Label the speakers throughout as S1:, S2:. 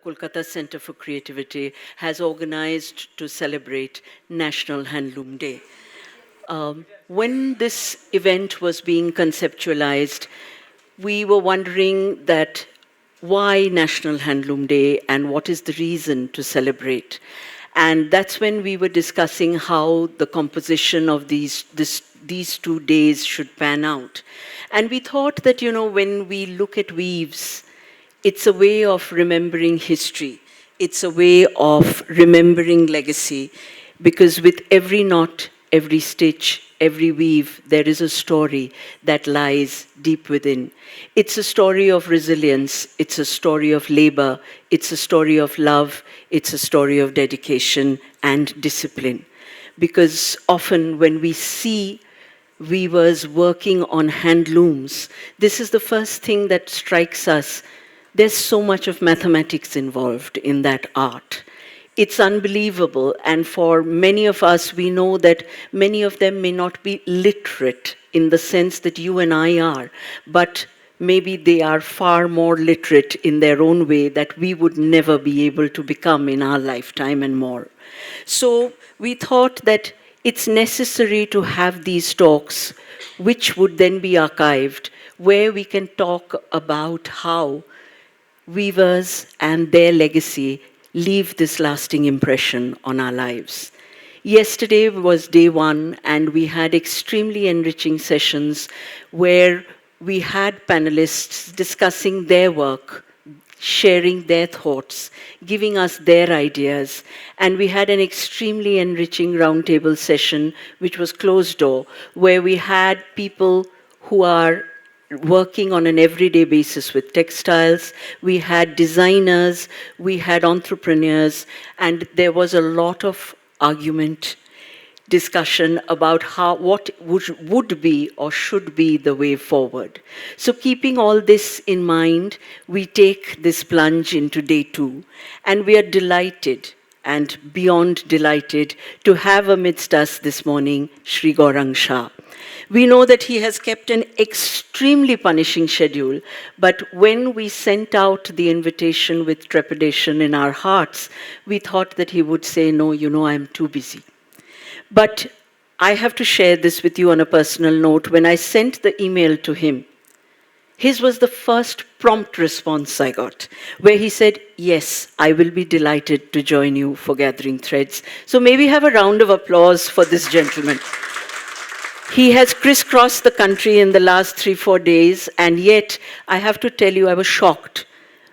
S1: Kolkata Center for Creativity has organized to celebrate National Handloom Day. When this event was being conceptualized, we were wondering that why National Handloom Day and what is the reason to celebrate. And that's when we were discussing how the composition of these 2 days should pan out. And we thought that, when we look at weaves, it's a way of remembering history. It's a way of remembering legacy, because with every knot, every stitch, every weave, there is a story that lies deep within. It's a story of resilience. It's a story of labor. It's a story of love. It's a story of dedication and discipline. Because often when we see weavers working on handlooms, this is the first thing that strikes us. There's so much of mathematics involved in that art. It's unbelievable, and for many of us, we know that many of them may not be literate in the sense that you and I are, but maybe they are far more literate in their own way that we would never be able to become in our lifetime and more. So we thought that it's necessary to have these talks, which would then be archived, where we can talk about how weavers and their legacy leave this lasting impression on our lives. Yesterday was day 1, and we had extremely enriching sessions where we had panelists discussing their work, sharing their thoughts, giving us their ideas. And we had an extremely enriching roundtable session, which was closed door, where we had people who are working on an everyday basis with textiles. We had designers, we had entrepreneurs, and there was a lot of argument, discussion about what would be or should be the way forward. So keeping all this in mind, we take this plunge into day 2, and we are delighted and beyond delighted to have amidst us this morning Shri Gaurang Shah. We know that he has kept an extremely punishing schedule, but when we sent out the invitation with trepidation in our hearts, we thought that he would say, no, I'm too busy. But I have to share this with you on a personal note. When I sent the email to him, his was the first prompt response I got, where he said, yes, I will be delighted to join you for Gathering Threads. So maybe have a round of applause for this gentleman. He has crisscrossed the country in the last 3-4 days, and yet I have to tell you, I was shocked.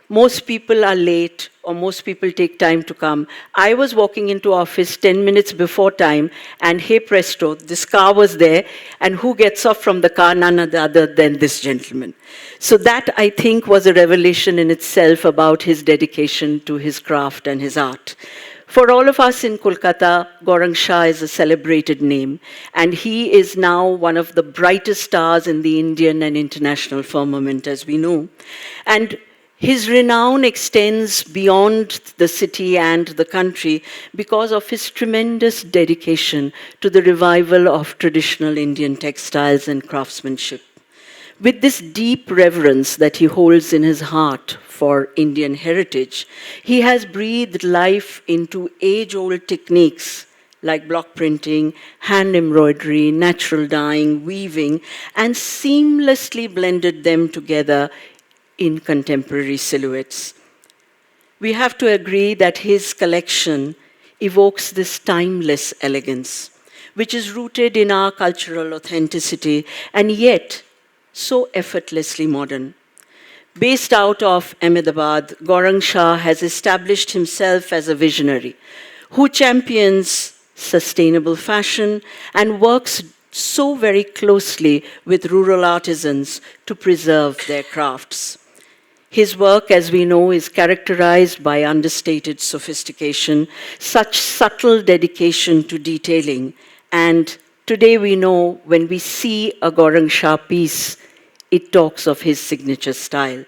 S1: Most people are late, or most people take time to come. I was walking into office 10 minutes before time, and hey presto, this car was there, and who gets off from the car? None other than this gentleman. So that, I think, was a revelation in itself about his dedication to his craft and his art. For all of us in Kolkata, Gaurang Shah is a celebrated name, and he is now one of the brightest stars in the Indian and international firmament, as we know. And his renown extends beyond the city and the country because of his tremendous dedication to the revival of traditional Indian textiles and craftsmanship. With this deep reverence that he holds in his heart for Indian heritage, he has breathed life into age-old techniques like block printing, hand embroidery, natural dyeing, weaving, and seamlessly blended them together in contemporary silhouettes. We have to agree that his collection evokes this timeless elegance, which is rooted in our cultural authenticity and yet so effortlessly modern. Based out of Ahmedabad, Gaurang Shah has established himself as a visionary who champions sustainable fashion and works so very closely with rural artisans to preserve their crafts. His work, as we know, is characterized by understated sophistication, such subtle dedication to detailing, and today we know when we see a Gaurang Shah piece, it talks of his signature style.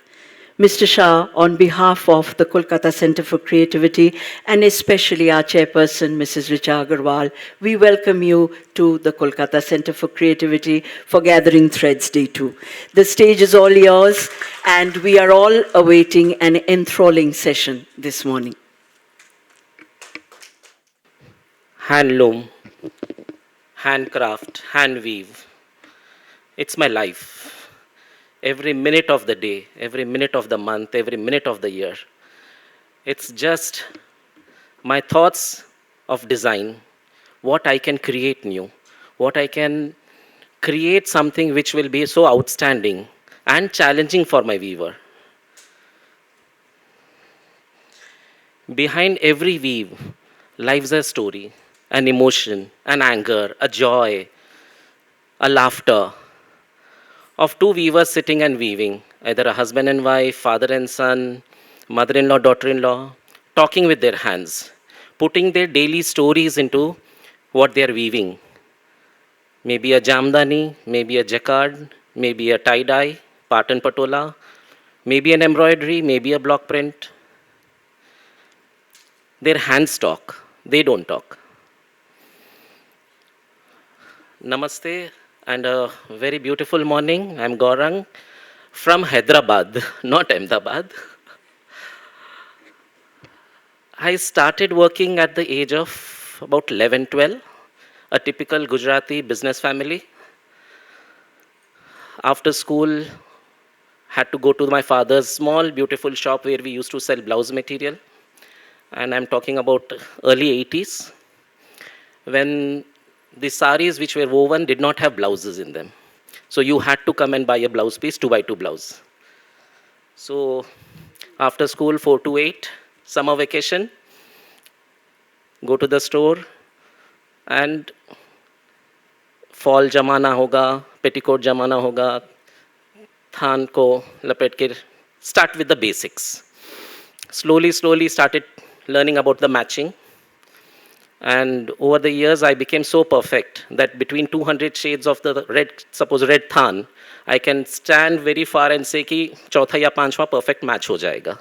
S1: Mr. Shah, on behalf of the Kolkata Center for Creativity and especially our chairperson, Mrs. Richa Agarwal, we welcome you to the Kolkata Center for Creativity for Gathering Threads Day 2. The stage is all yours, and we are all awaiting an enthralling session this morning.
S2: Handloom, handcraft, handweave. It's my life. Every minute of the day, every minute of the month, every minute of the year. It's just my thoughts of design, what I can create new, what I can create something which will be so outstanding and challenging for my weaver. Behind every weave lies a story, an emotion, an anger, a joy, a laughter, of two weavers sitting and weaving, either a husband and wife, father and son, mother in law, daughter in law, talking with their hands, putting their daily stories into what they are weaving. Maybe a jamdani, maybe a jacquard, maybe a tie dye, patan patola, maybe an embroidery, maybe a block print. Their hands talk, they don't talk. Namaste and a very beautiful morning. I'm Gaurang from Hyderabad, not Ahmedabad. I started working at the age of about 11, 12, a typical Gujarati business family. After school, had to go to my father's small, beautiful shop where we used to sell blouse material. And I'm talking about early 80s, when the saris which were woven did not have blouses in them. So you had to come and buy a blouse piece, 2 by 2 blouse. So after school, 4 to 8, summer vacation, go to the store and fall जमाना होगा, petticoat जमाना होगा, थान को लपेट के start with the basics. Slowly started learning about the matching. And over the years, I became so perfect that between 200 shades of the red, suppose red than, I can stand very far and say कि चौथा या पांचवा perfect match हो जाएगा.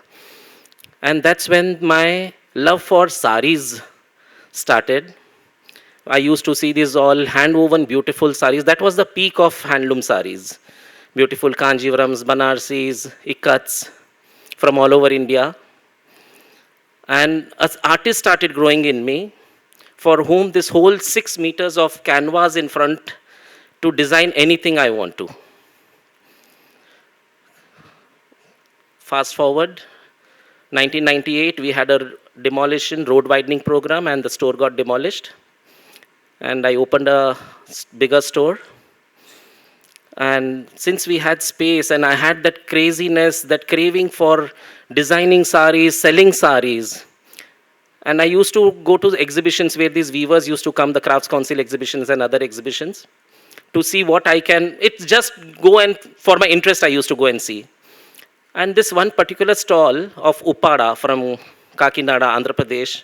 S2: And that's when my love for saris started. I used to see these all hand-woven beautiful saris. That was the peak of handloom saris. Beautiful Kanjivarams, Banarsis, Ikats from all over India. And an artist started growing in me, for whom this whole 6 meters of canvas in front to design anything I want to. Fast forward, 1998, we had a demolition road widening program and the store got demolished. And I opened a bigger store. And since we had space and I had that craziness, that craving for designing saris, selling saris, and I used to go to exhibitions where these weavers used to come, the Crafts Council exhibitions and other exhibitions, to see what I can, it's just go and, for my interest, I used to go and see. And this one particular stall of Upada from Kakinada, Andhra Pradesh,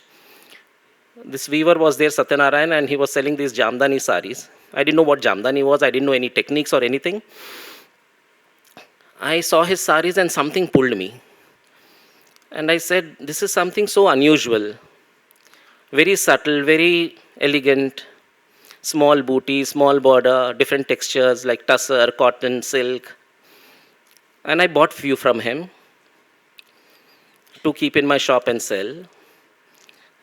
S2: this weaver was there, Satyanarayan, and he was selling these Jamdani saris. I didn't know what Jamdani was. I didn't know any techniques or anything. I saw his saris and something pulled me. And I said, this is something so unusual. Very subtle, very elegant. Small booty, small border, different textures like tussar, cotton, silk. And I bought few from him to keep in my shop and sell.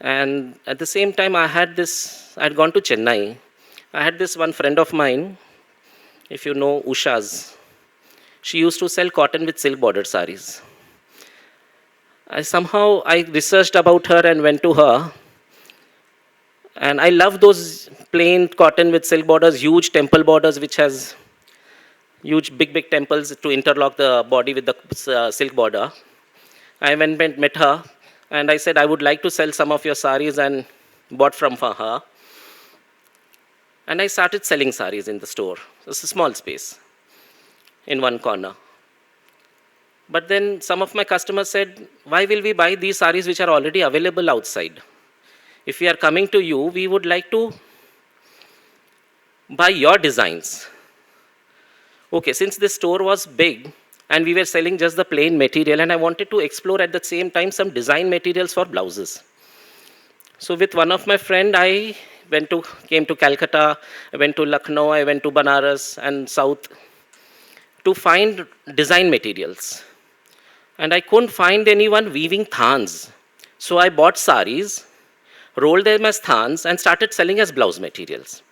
S2: And at the same time, I had gone to Chennai. I had this one friend of mine, if you know Usha's. She used to sell cotton with silk bordered saris. I researched about her and went to her. And I love those plain cotton with silk borders, huge temple borders, which has huge big temples to interlock the body with the silk border. I went and met her. And I said, I would like to sell some of your saris, and bought from her. And I started selling saris in the store. It's a small space in one corner. But then some of my customers said, why will we buy these saris which are already available outside? If we are coming to you, we would like to buy your designs. Okay, since this store was big, and we were selling just the plain material, and I wanted to explore at the same time some design materials for blouses. So with one of my friend, I came to Calcutta, I went to Lucknow, I went to Banaras and South to find design materials. And I couldn't find anyone weaving thans. So I bought saris, rolled them as thans, and started selling as blouse materials.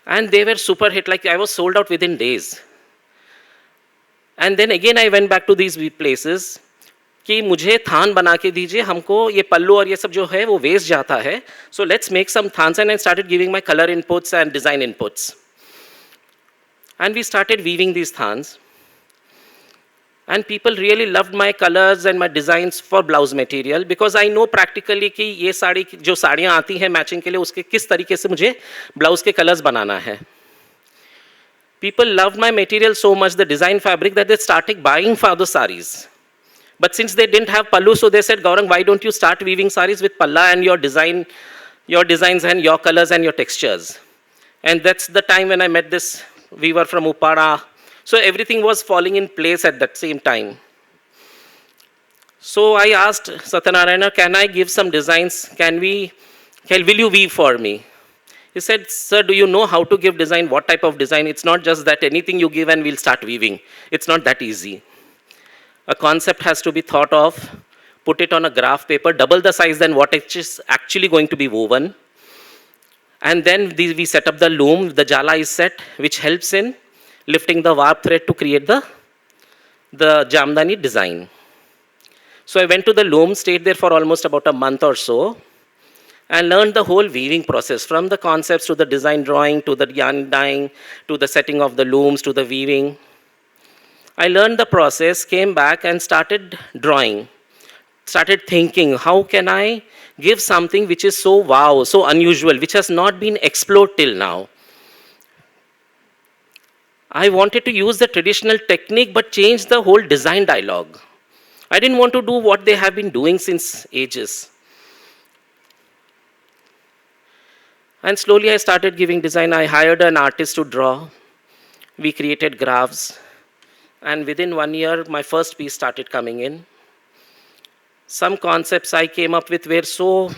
S2: And they were super hit, like I was sold out within days. And then again I went back to these places कि मुझे थान बना के दीजिए, हमको ये पल्लू और ये सब जो है वो वेस्ट जाता है, so let's make some thans. And I started giving my color inputs and design inputs. And we started weaving these thans. And people really loved my colors and my designs for blouse material because I know practically कि ये साड़ी जो साड़ियाँ आती हैं matching के लिए उसके किस तरीके से मुझे ब्लाउज के कलर्स बनाना है. People loved my material so much, the design fabric, that they started buying for the saris. But since they didn't have pallu, so they said, Gaurang, why don't you start weaving saris with palla and your designs and your colors and your textures. And that's the time when I met this weaver from Upara. So everything was falling in place at that same time. So I asked Satyanarayana, can I give some designs? Will you weave for me? He said, sir, do you know how to give design? What type of design? It's not just that anything you give and we'll start weaving. It's not that easy. A concept has to be thought of, put it on a graph paper, double the size than what it is actually going to be woven. And then we set up the loom, the jala is set, which helps in lifting the warp thread to create the jamdani design. So I went to the loom, stayed there for almost about a month or so, and learned the whole weaving process, from the concepts to the design drawing, to the yarn dyeing, to the setting of the looms, to the weaving. I learned the process, came back and started drawing, started thinking, how can I give something which is so wow, so unusual, which has not been explored till now. I wanted to use the traditional technique but change the whole design dialogue. I didn't want to do what they have been doing since ages. And slowly I started giving design. I hired an artist to draw. We created graphs. And within 1 year, my first piece started coming in. Some concepts I came up with were so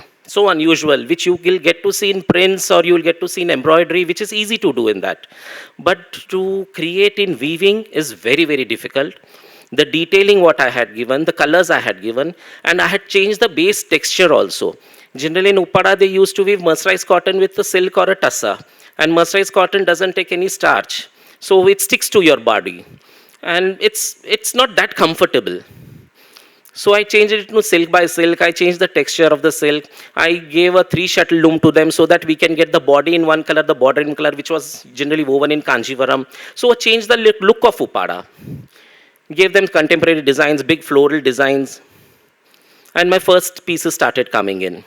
S2: unusual, which you will get to see in prints or you will get to see in embroidery, which is easy to do in that. But to create in weaving is very, very difficult. The detailing what I had given, the colors I had given, and I had changed the base texture also. Generally in Uppada, they used to weave mercerized cotton with a silk or a tussa. And mercerized cotton doesn't take any starch. So it sticks to your body. And it's not that comfortable. So I changed it to silk by silk. I changed the texture of the silk. I gave a 3-shuttle loom to them so that we can get the body in one color, the border in color, which was generally woven in Kanjivaram. So I changed the look of Uppada. Gave them contemporary designs, big floral designs. And my first pieces started coming in.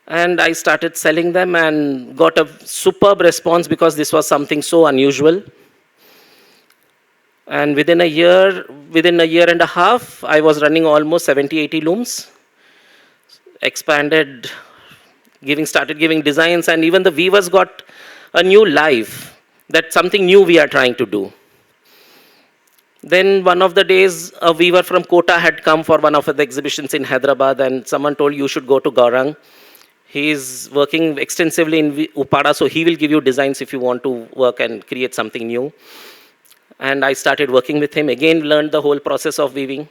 S2: And I started selling them and got a superb response because this was something so unusual. And within a year and a half, I was running almost 70, 80 looms. Expanded, started giving designs, and even the weavers got a new life. That's something new we are trying to do. Then one of the days, a weaver from Kota had come for one of the exhibitions in Hyderabad, and someone told, you should go to Gaurang. He is working extensively in Uppada, so he will give you designs if you want to work and create something new. And I started working with him, again learned the whole process of weaving.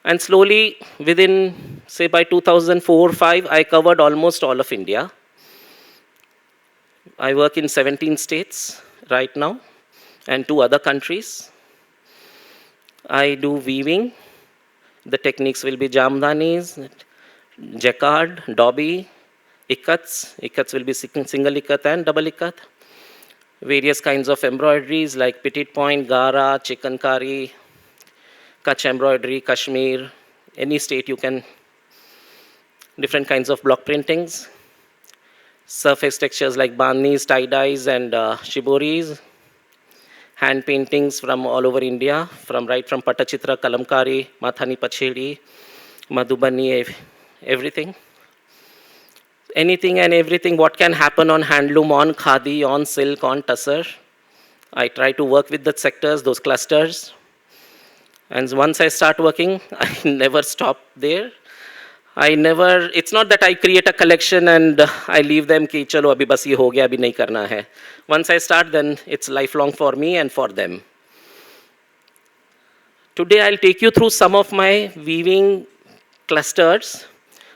S2: And slowly, within, say by 2004-05, I covered almost all of India. I work in 17 states right now, and 2 other countries. I do weaving. The techniques will be jamdanis, jacquard, dobby, ikats. Ikats will be single ikat and double ikat. Various kinds of embroideries like petite point, gara, chikankari, Kutch embroidery, Kashmir, any state you can, different kinds of block printings, surface textures like bandhnis, tie-dyes and shiboris, hand paintings from all over India, right from Patachitra, Kalamkari, Mathani Pachedi, Madhubani, everything. Anything and everything what can happen on handloom, on khadi, on silk, on tussar, I try to work with the sectors, those clusters. And once I start working, I never stop there. It's not that I create a collection and I leave them कि चलो अभी बस ये हो गया अभी नहीं करना है. Once I start, then it's lifelong for me and for them. Today I'll take you through some of my weaving clusters,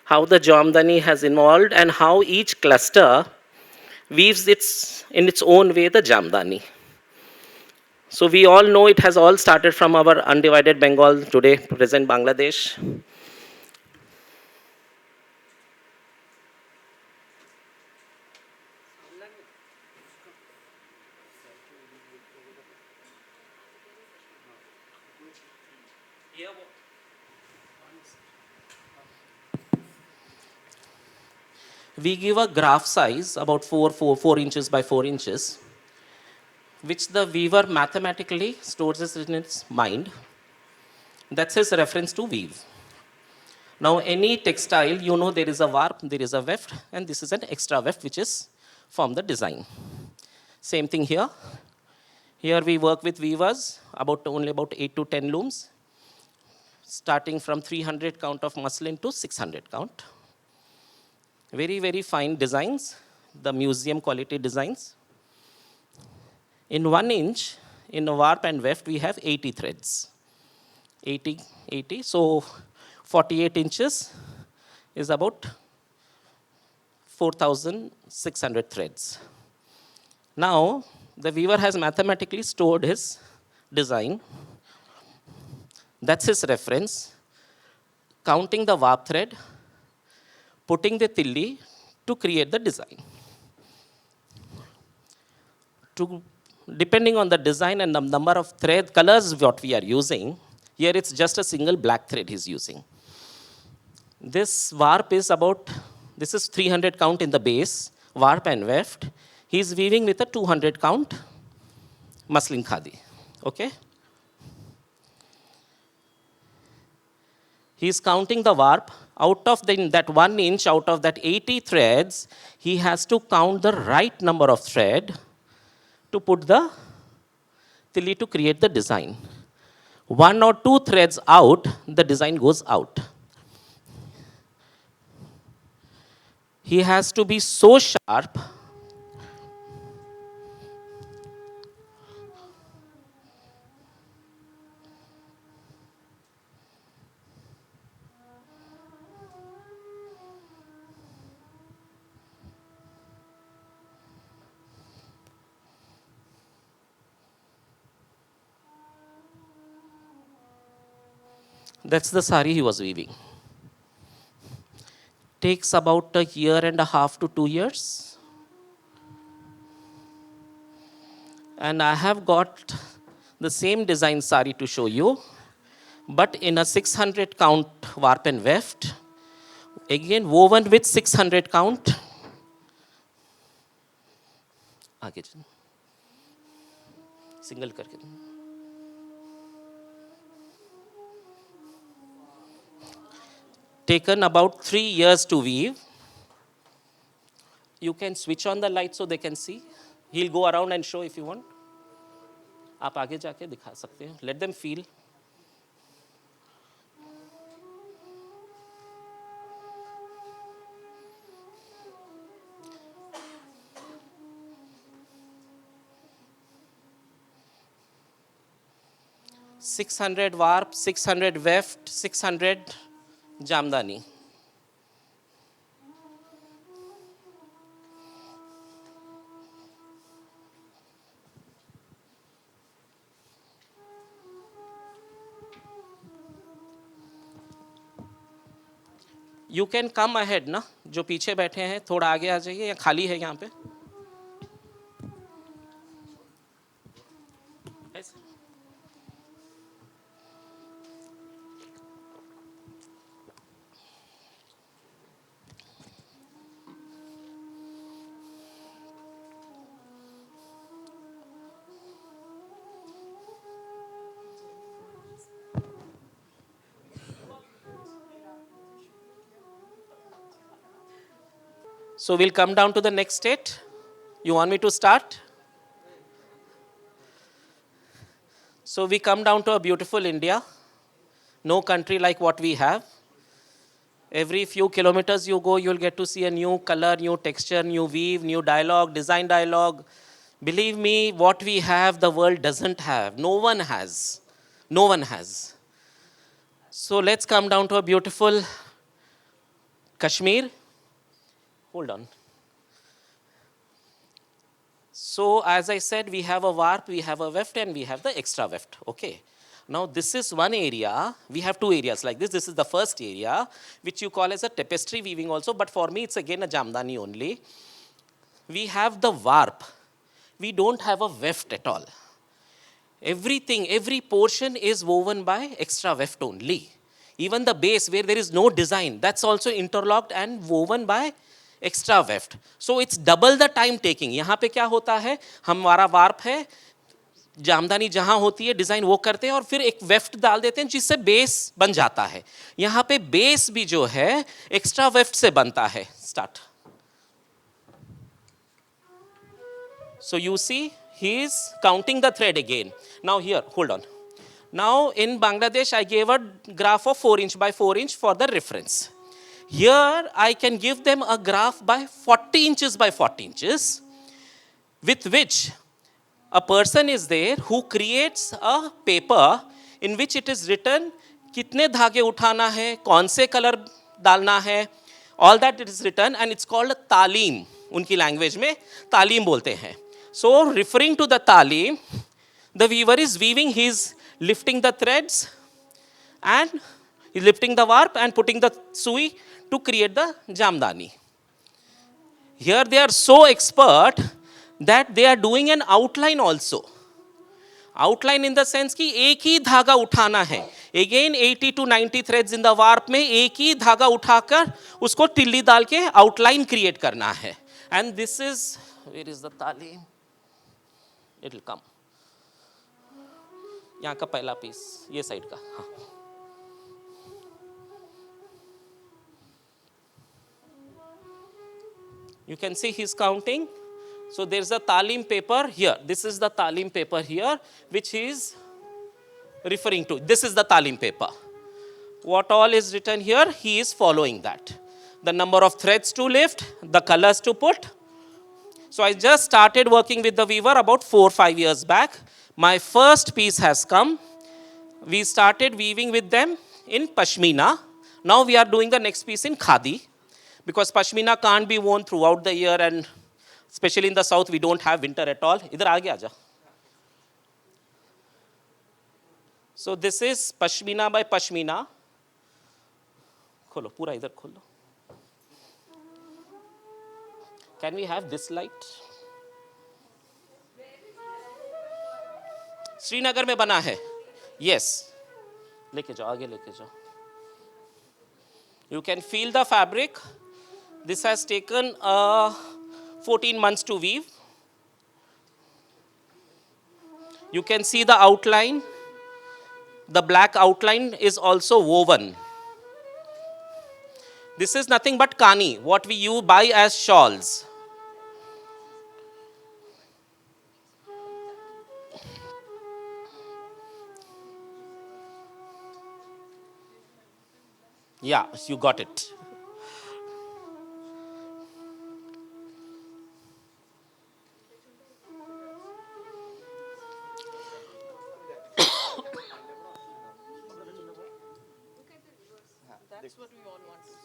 S2: how the Jamdani has evolved and how each cluster weaves in its own way the Jamdani. So we all know it has all started from our undivided Bengal, today present Bangladesh. We give a graph size about 4 inches by 4 inches, which the weaver mathematically stores it in its mind. That's his reference to weave. Now, any textile, you know there is a warp, there is a weft, and this is an extra weft which is from the design. Same thing here. Here we work with weavers, only about 8 to 10 looms, starting from 300 count of muslin to 600 count. Very, very fine designs, the museum quality designs. In 1 inch, in a warp and weft, we have 80 threads. 80. So 48 inches is about 4,600 threads. Now, the weaver has mathematically stored his design. That's his reference. Counting the warp thread, putting the tilli to create the design. Depending on the design and the number of thread colors what we are using, here it's just a single black thread he's using. This warp is this is 300 count in the base, warp and weft. He's weaving with a 200 count muslin khadi, okay? He's counting the warp. Out of that 1 inch, out of that 80 threads, he has to count the right number of thread to put the tilli to create the design. 1 or 2 threads out, the design goes out. He has to be so sharp That's the sari he was weaving. Takes about a year and a half to 2 years. And I have got the same design sari to show you, but in a 600 count warp and weft, again woven with 600 count. आगे single करके taken about 3 years to weave. You can switch on the light so they can see. He'll go around and show if you want. आप आगे जाके दिखा सकते हैं. Let them feel. $600 warp, 600 weft, 600 jamdani. You can come ahead ना, जो पीछे बैठे हैं थोड़ा आगे आ जाइए या खाली है यहाँ पे. So we'll come down to the next state. You want me to start? So we come down to a beautiful India. No country like what we have. Every few kilometers you go, you'll get to see a new color, new texture, new weave, new dialogue, design dialogue. Believe me, what we have, the world doesn't have. No one has. No one has. So let's come down to a beautiful Kashmir. Hold on. So as I said, we have a warp, we have a weft, and we have the extra weft. Okay. Now this is one area. We have two areas like this. This is the first area, which you call as a tapestry weaving also. But for me, it's again a jamdani only. We have the warp. We don't have a weft at all. Everything, every portion is woven by extra weft only. Even the base where there is no design, that's also interlocked and woven by extra weft. So it's double the time taking. यहाँ पे क्या होता है, हमारा warp है, जामदानी जहाँ होती है डिजाइन वो करते हैं और फिर एक वेफ्ट डाल देते हैं जिससे बेस बन जाता है. यहाँ पे बेस भी जो है एक्स्ट्रा वेफ्ट से बनता है. Start. So you see, he is counting the thread again. Now here, hold on. Now in Bangladesh, I gave a graph of 4 inch by 4 inch for the reference. Here, I can give them a graph by 40 inches by 40 inches, with which a person is there who creates a paper in which it is written कितने धागे उठाना है, कौन से colour डालना है, all that it is written, and it's called तालीम. उनकी लैंग्वेज में तालीम बोलते हैं. So referring to the talim, the weaver is weaving, he is lifting the threads and he's lifting the warp and putting the sui to create the jamdani. Here they are so expert that they are doing an outline also. Outline in the sense कि एक ही धागा उठाना है. Again 80 to 90 threads in the warp में एक ही धागा उठाकर उसको तिल्ली डाल के outline create करना है. And this is, where is the talim? It will come. यहाँ का पहला पीस, ये साइड का. हाँ. You can see he's counting. So there's a talim paper here. This is the talim paper here, which he is referring to. This is the talim paper. What all is written here, he is following that. The number of threads to lift, the colors to put. So I just started working with the weaver about 4 or 5 years back. My first piece has come. We started weaving with them in Pashmina. Now we are doing the next piece in Khadi. Because Pashmina can't be worn throughout the year, and especially in the south we don't have winter at all. Idhar aage aaja. So this is Pashmina by Pashmina. Kholo, pura idhar kholo. Can we have this light? Srinagar में बना है. Yes. लेके जाओ, आगे लेके जाओ. You can feel the fabric. This has taken 14 months to weave. You can see the outline. The black outline is also woven. This is nothing but kani, what you buy as shawls. Yeah, you got it.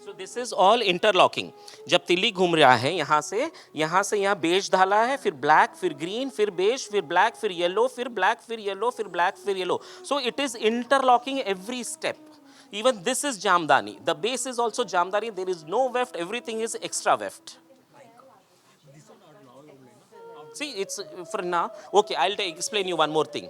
S2: So this is all interlocking. जब तिल्ली घूम रहा है यहाँ से यहाँ beige डाला है, फिर ब्लैक, फिर ग्रीन, फिर बेज, फिर ब्लैक, फिर येलो, फिर ब्लैक, फिर येलो, फिर ब्लैक, फिर yellow. So it is interlocking every step. Even this is jamdani. The base is also jamdani. There is no weft. Everything is extra weft. See, it's for now. Okay, I'll explain you one more thing.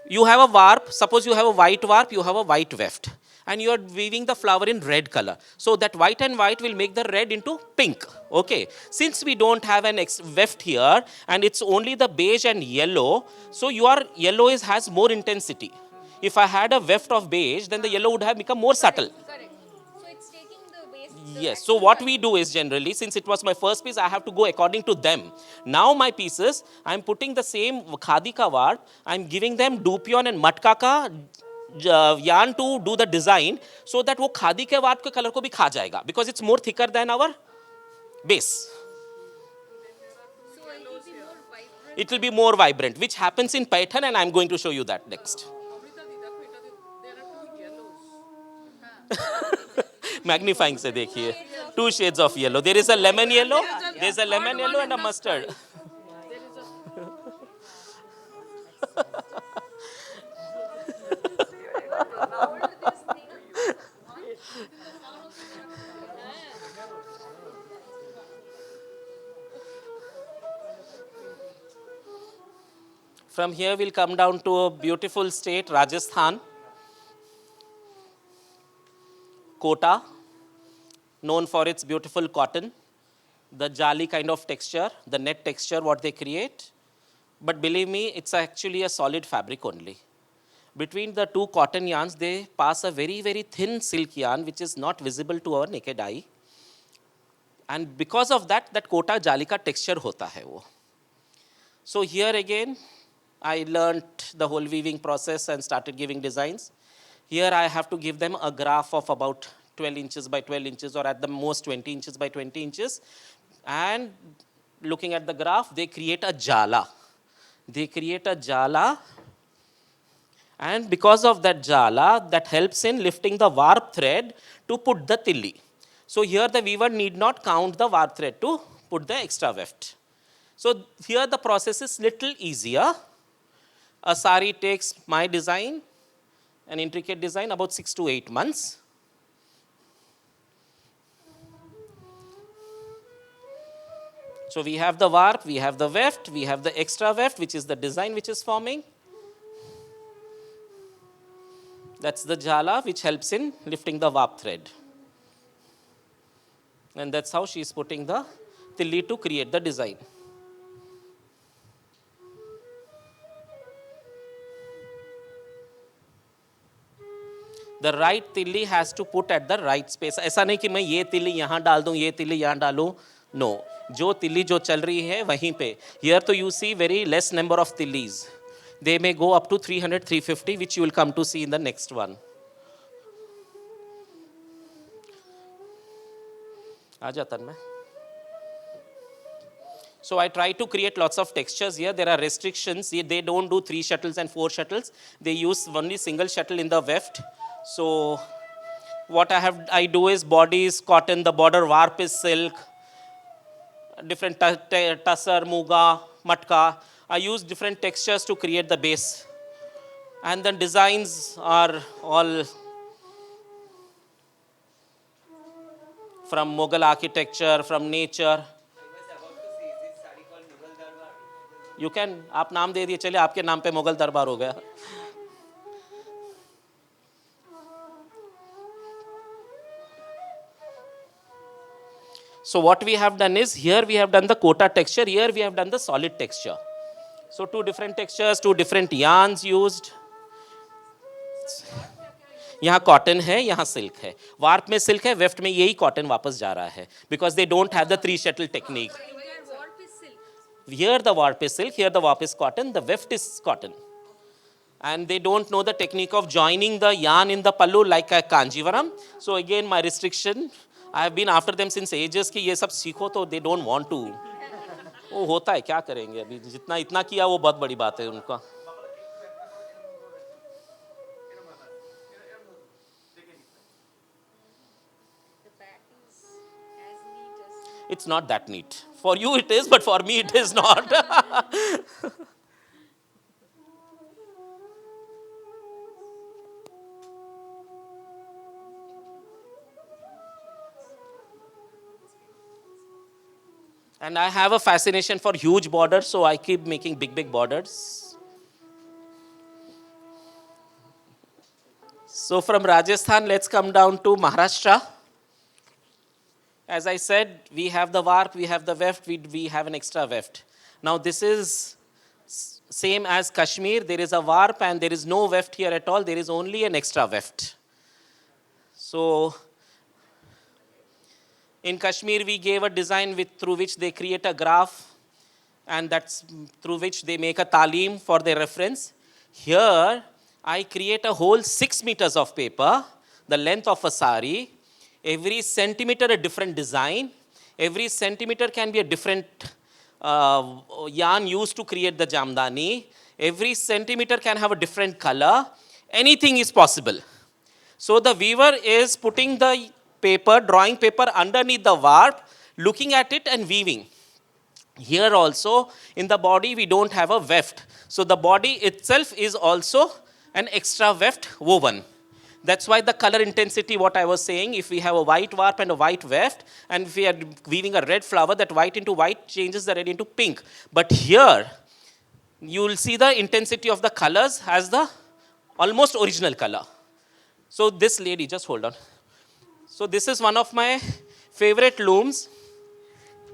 S2: You have a warp. Suppose you have a white warp. You have a white weft. And you are weaving the flower in red color. So that white and white will make the red into pink. Okay. Since we don't have an weft here, and it's only the beige and yellow, so your yellow has more intensity. If I had a weft of beige, then the yellow would have become more subtle.
S3: Correct. So it's taking the base.
S2: Yes. So what we do is generally, since it was my first piece, I have to go according to them. Now my pieces, I'm putting the same khadi ka warp. I'm giving them dupion and matka ka yarn to do the design, so that वो खादी के warp के colour को भी खा जाएगा, because it's more thicker than our base. It will be more vibrant, which happens in Python, and I'm going to show you that next. Magnifying से देखिए, 2 shades of yellow. There is a lemon yellow, there is a lemon yellow and a mustard. From here we'll come down to a beautiful state, Rajasthan. Kota, known for its beautiful cotton, the jali kind of texture, the net texture what they create. But believe me, it's actually a solid fabric only. Between the two cotton yarns, they pass a very, very thin silk yarn which is not visible to our naked eye. And because of that, that kota jali ka texture hota hai wo. So here again, I learnt the whole weaving process and started giving designs. Here I have to give them a graph of about 12 inches by 12 inches, or at the most 20 inches by 20 inches. And looking at the graph, they create a jala. They create a jala, and because of that jala, that helps in lifting the warp thread to put the tilli. So here the weaver need not count the warp thread to put the extra weft. So here the process is little easier. A sari takes my design, an intricate design, about 6 to 8 months. So we have the warp, we have the weft, we have the extra weft, which is the design which is forming. That's the jala which helps in lifting the warp thread. And that's how she is putting the tilli to create the design. The right tilli has to put at the right space. ऐसा नहीं कि मैं ये तिल्ली यहाँ डाल दूँ, ये तिल्ली यहाँ डालूँ. No. जो तिल्ली जो चल रही है वहीं पे. Here तो you see very less number of tillis. They may go up to 300, 350, which you will come to see in the next one. आजा तन्मय. So I try to create lots of textures here. There are restrictions. They don't do 3 shuttles and 4 shuttles. They use only single shuttle in the weft. So what I do is body is cotton, the border warp is silk, different tussar, muga, matka. I use different textures to create the base. And then designs are all from Mughal architecture, from nature. You can, आप नाम दे दिए, चलिए आपके नाम पे मुगल दरबार हो गया. So what we have done is, here we have done the kota texture, here we have done the solid texture. So 2 different textures, 2 different yarns used. यहाँ कॉटन है, यहाँ सिल्क है. वार्प में सिल्क है, वेफ्ट में यही cotton वापस जा रहा है, because they don't have the 3 shuttle technique. Here the warp is silk, here the warp is cotton, the weft is cotton. And they don't know the technique of joining the yarn in the pallu like a Kanjivaram. So again my restriction, I have been after them since ages कि ये सब सीखो, तो they don't want to. वो होता है, क्या करेंगे अभी, जितना इतना किया वो बहुत बड़ी बात है उनका. It's not that neat. For you it is, but for me it is not. And I have a fascination for huge borders, so I keep making big, big borders. So from Rajasthan, let's come down to Maharashtra. As I said, we have the warp, we have the weft, we have an extra weft. Now this is same as Kashmir. There is a warp and there is no weft here at all. There is only an extra weft. So In Kashmir, we gave a design through which they create a graph, and that's through which they make a talim for their reference. Here, I create a whole 6 meters of paper, the length of a sari. Every centimeter a different design. Every centimeter can be a different yarn used to create the jamdani. Every centimeter can have a different color. Anything is possible. So the weaver is putting the paper, drawing paper underneath the warp, looking at it and weaving. Here also, in the body, we don't have a weft. So the body itself is also an extra weft woven. That's why the color intensity, what I was saying, if we have a white warp and a white weft, and if we are weaving a red flower, that white into white changes the red into pink. But here, you will see the intensity of the colors as the almost original color. So this lady, just hold on. So this is one of my favorite looms.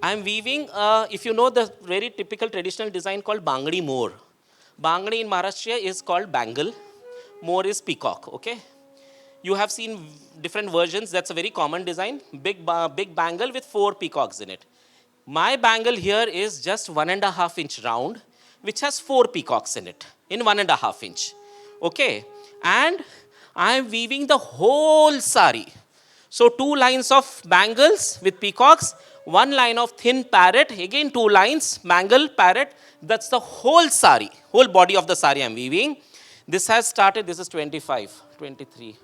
S2: I'm weaving, if you know the very typical traditional design called Bangdi More. Bangdi in Maharashtra is called bangle. More is peacock, okay? You have seen different versions. That's a very common design. Big bangle with 4 peacocks in it. My bangle here is just 1.5 inch round, which has 4 peacocks in it, in 1.5 inch. Okay? And I'm weaving the whole sari. So 2 lines of bangles with peacocks, 1 line of thin parrot, again 2 lines, bangle, parrot. That's the whole sari, whole body of the sari I'm weaving. This has started, this is 25, 23.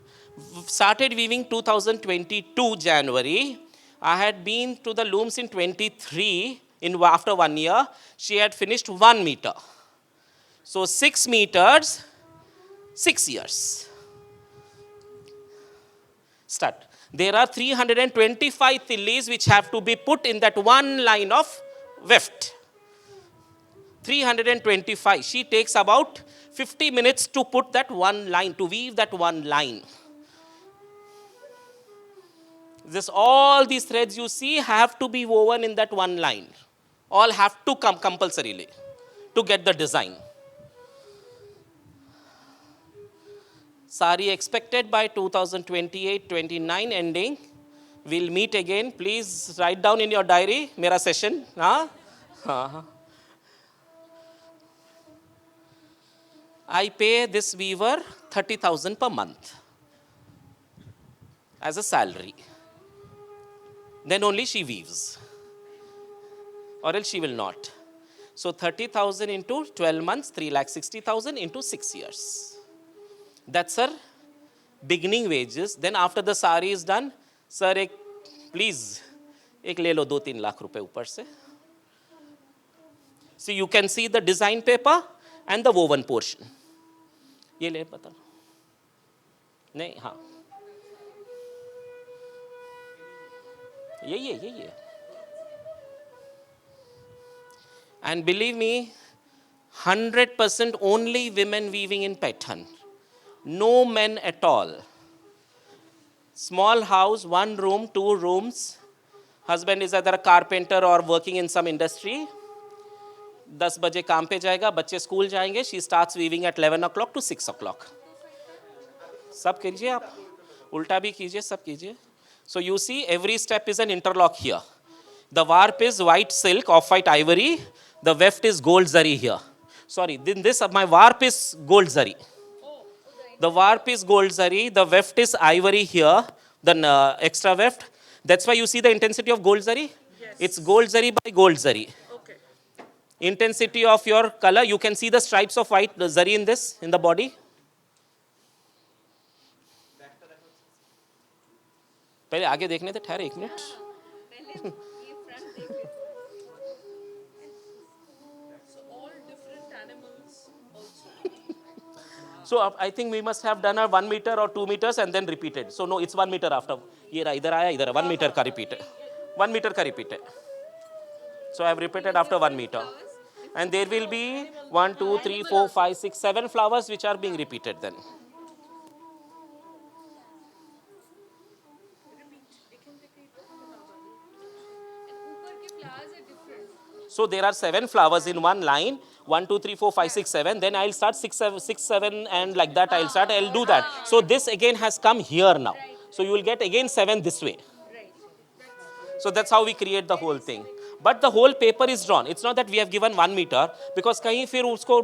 S2: Started weaving 2022 January. I had been to the looms in 23, after 1 year. She had finished 1 meter. So 6 meters, 6 years. Start. There are 325 tillis which have to be put in that 1 line of weft. 325. She takes about 50 minutes to put that 1 line, to weave that 1 line. All these threads you see have to be woven in that 1 line. All have to come compulsorily to get the design. Sari expected by 2028-29 ending. We'll meet again. Please write down in your diary, mera session. I pay this weaver 30,000 per month as a salary. Then only she weaves, or else she will not. So 30,000 into 12 months, 3,60,000 into 6 years. That's her beginning wages. Then after the sari is done, sir, please, ek le lo 2-3 lakh rupees upar se. So you can see the design paper and the woven portion. Ye le pata. Nahi, haan. Yeah. And believe me, 100% only women weaving in pattern. No men at all. Small house, 1 room, 2 rooms. Husband is either a carpenter or working in some industry. 10 बजे काम पे जाएगा, बच्चे school जाएंगे. She starts weaving at 11 o'clock to 6 o'clock. सब कीजिए आप, उल्टा भी कीजिए, सब कीजिए. So you see, every step is an interlock here. The warp is white silk, off-white ivory. The weft is gold zari here. Sorry, then my warp is gold zari. The warp is gold zari. The weft is ivory here. The extra weft. That's why you see the intensity of gold zari. Yes. It's gold zari by gold zari. Okay. Intensity of your color. You can see the stripes of white zari in the body. पहले आगे देखने थे, ठहरे 1 minute. So I think we must have done a 1 meter or 2 meters and then repeated. So no, it's 1 meter after. ये रहा, इधर आया, इधर 1 meter का repeat. 1 meter का repeat. So I have repeated after 1 meter. And there will be 1, 2, 3, 4, 5, 6, 7 flowers which are being repeated then. So there are 7 flowers in 1 line. 1, 2, 3, 4, 5, 6, 7. Then I'll start 6, 7, and like that I'll do that. So this again has come here now. So you will get again 7 this way. So that's how we create the whole thing. But the whole paper is drawn. It's not that we have given 1 meter, because कहीं फिर उसको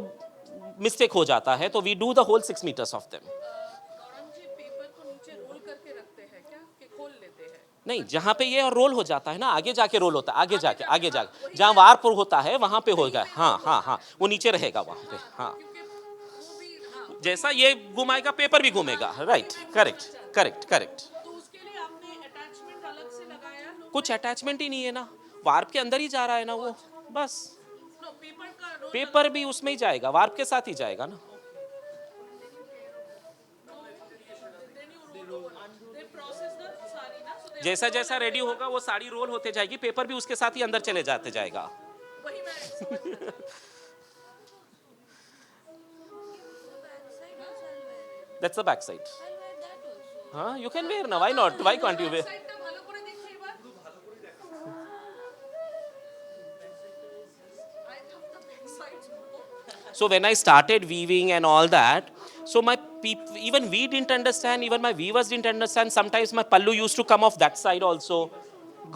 S2: mistake हो जाता है, तो we do the whole 6 meters of them.
S3: Gaurang ji paper को नीचे role करके रखते हैं क्या कि खोल लेते हैं?
S2: नहीं, जहाँ पे ये रोल हो जाता है ना, आगे जाके रोल होता है, आगे जाके जहाँ वार्प होता है वहाँ पे होगा. हाँ हाँ हाँ, वो नीचे रहेगा वहाँ पे. हाँ,
S3: क्योंकि वो भी हाँ,
S2: जैसा ये घुमाएगा पेपर भी घूमेगा. Right, correct correct correct.
S3: तो उसके लिए आपने अटैचमेंट अलग से लगाया लोग?
S2: कुछ अटैचमेंट ही नहीं है ना, वार्प के अंदर ही जा रहा है ना वो, बस.
S3: नो, पेपर का रोल
S2: पेपर भी उसमें ही जाएगा, वार्प के साथ ही जाएगा ना.
S3: दे प्रोसेस द सारी ना, सो दे
S2: जैसा जैसा रेडी होगा वो साड़ी रोल होते जाएगी, पेपर भी उसके साथ ही अंदर चले जाते जाएगा.
S3: वही मैं समझ रहा था.
S2: That's the back side. हाँ, you can wear now. Why not? Why can't you wear?
S3: সাইডটা ভালো করে দেখি এবার. I thought the back sides were.
S2: So when I started weaving and all that, so my people, even we didn't understand, even my weavers didn't understand. Sometimes my pallu used to come off that side also.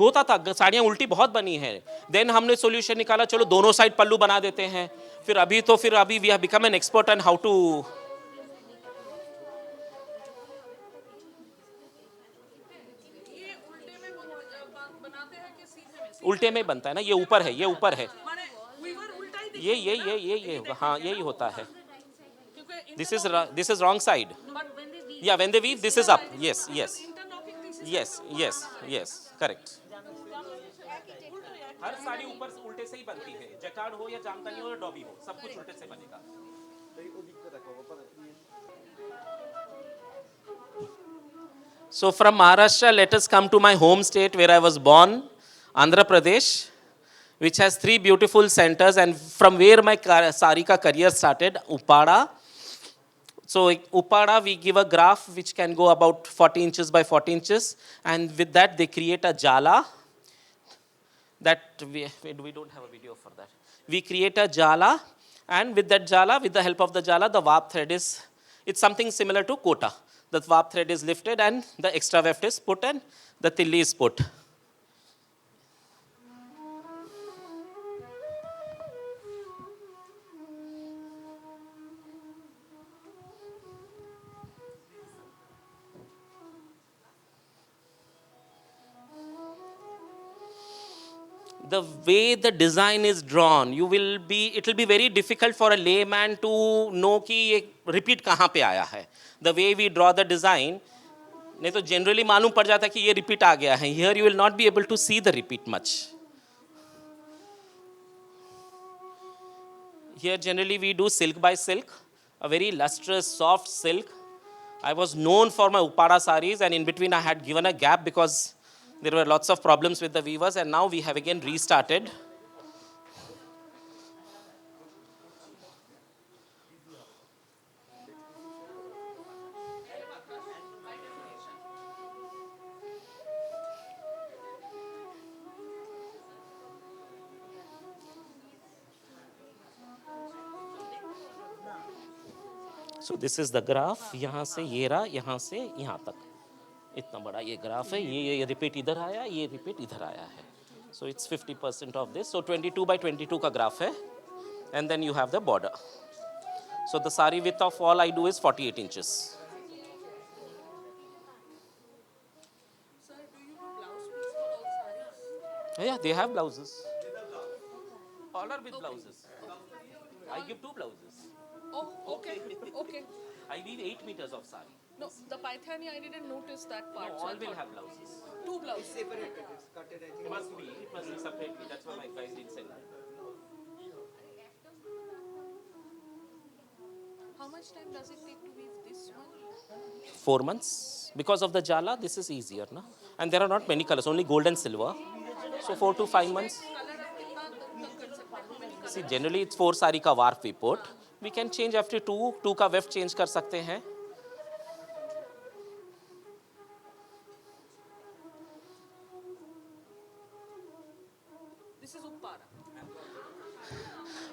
S2: होता था, साड़ियाँ उल्टी बहुत बनी है. Then हमने solution निकाला, चलो दोनों साइड पल्लू बना देते हैं. फिर अभी we have become an expert on how to.
S3: ये उल्टे में बनाते हैं कि सीधे में?
S2: उल्टे में बनता है ना, ये ऊपर है, ये ऊपर है,
S3: माने वीवर उल्टा ही दिखे.
S2: ये होगा. हाँ, यही होता है.
S3: क्योंकि
S2: This is wrong side.
S3: but when they weave,
S2: Yeah, when they weave, this is up. Yes, yes,
S3: interlocking this is
S2: yes, correct. हर साड़ी ऊपर से उल्टे से ही बनती है, जैकार्ड हो या जामदानी हो या डॉबी हो, सब कुछ उल्टे से बनेगा. So from Maharashtra, let us come to my home state where I was born, Andhra Pradesh, which has 3 beautiful centers, and from where my sari ka career started, Upada. So Upada, we give a graph which can go about 40 inches by 40 inches, and with that they create a jala. That we don't have a video for that. We create a jala, and with that jala, with the help of the jala, the warp thread is, it's something similar to kota. The warp thread is lifted and the extra weft is put and the tilli is put. The way the design is drawn, it will be very difficult for a layman to know कि ये repeat कहाँ पे आया है. The way we draw the design, नहीं तो generally मालूम पड़ जाता है कि ये repeat आ गया है. Here you will not be able to see the repeat much. Here generally we do silk by silk, a very lustrous, soft silk. I was known for my Upada saris, and in between I had given a gap because there were lots of problems with the weavers, and now we have again restarted. So this is the graph. यहाँ से ये रहा, यहाँ से यहाँ तक. इतना बड़ा ये ग्राफ है. ये रिपीट इधर आया, ये रिपीट इधर आया है. So it's 50% of this. So 22 by 22 का ग्राफ है. And then you have the border. So the sari width of all I do is 48 inches.
S3: Sir, do you do blouse piece for all sarees?
S2: Yeah, they have blouses. All are with blouses. I give 2 blouses.
S3: Oh, okay, okay.
S2: I weave 8 meters of sari.
S3: No, the Pythani, I didn't notice that part. so I
S2: All will
S3: thought
S2: have blouses.
S3: 2 blouses.
S2: It must be separately. That's why my guys did send it.
S3: How much time does it take to weave this one?
S2: 4 months. Because of the jala, this is easier, na? And there are not many colors, only gold and silver. So 4 to 5 months.
S3: Color आप कितना तक कर सकते हैं? How many colors?
S2: See, generally it's 4 sari ka warp we put. We can change after 2 का weft change कर सकते हैं.
S3: This is Uppara.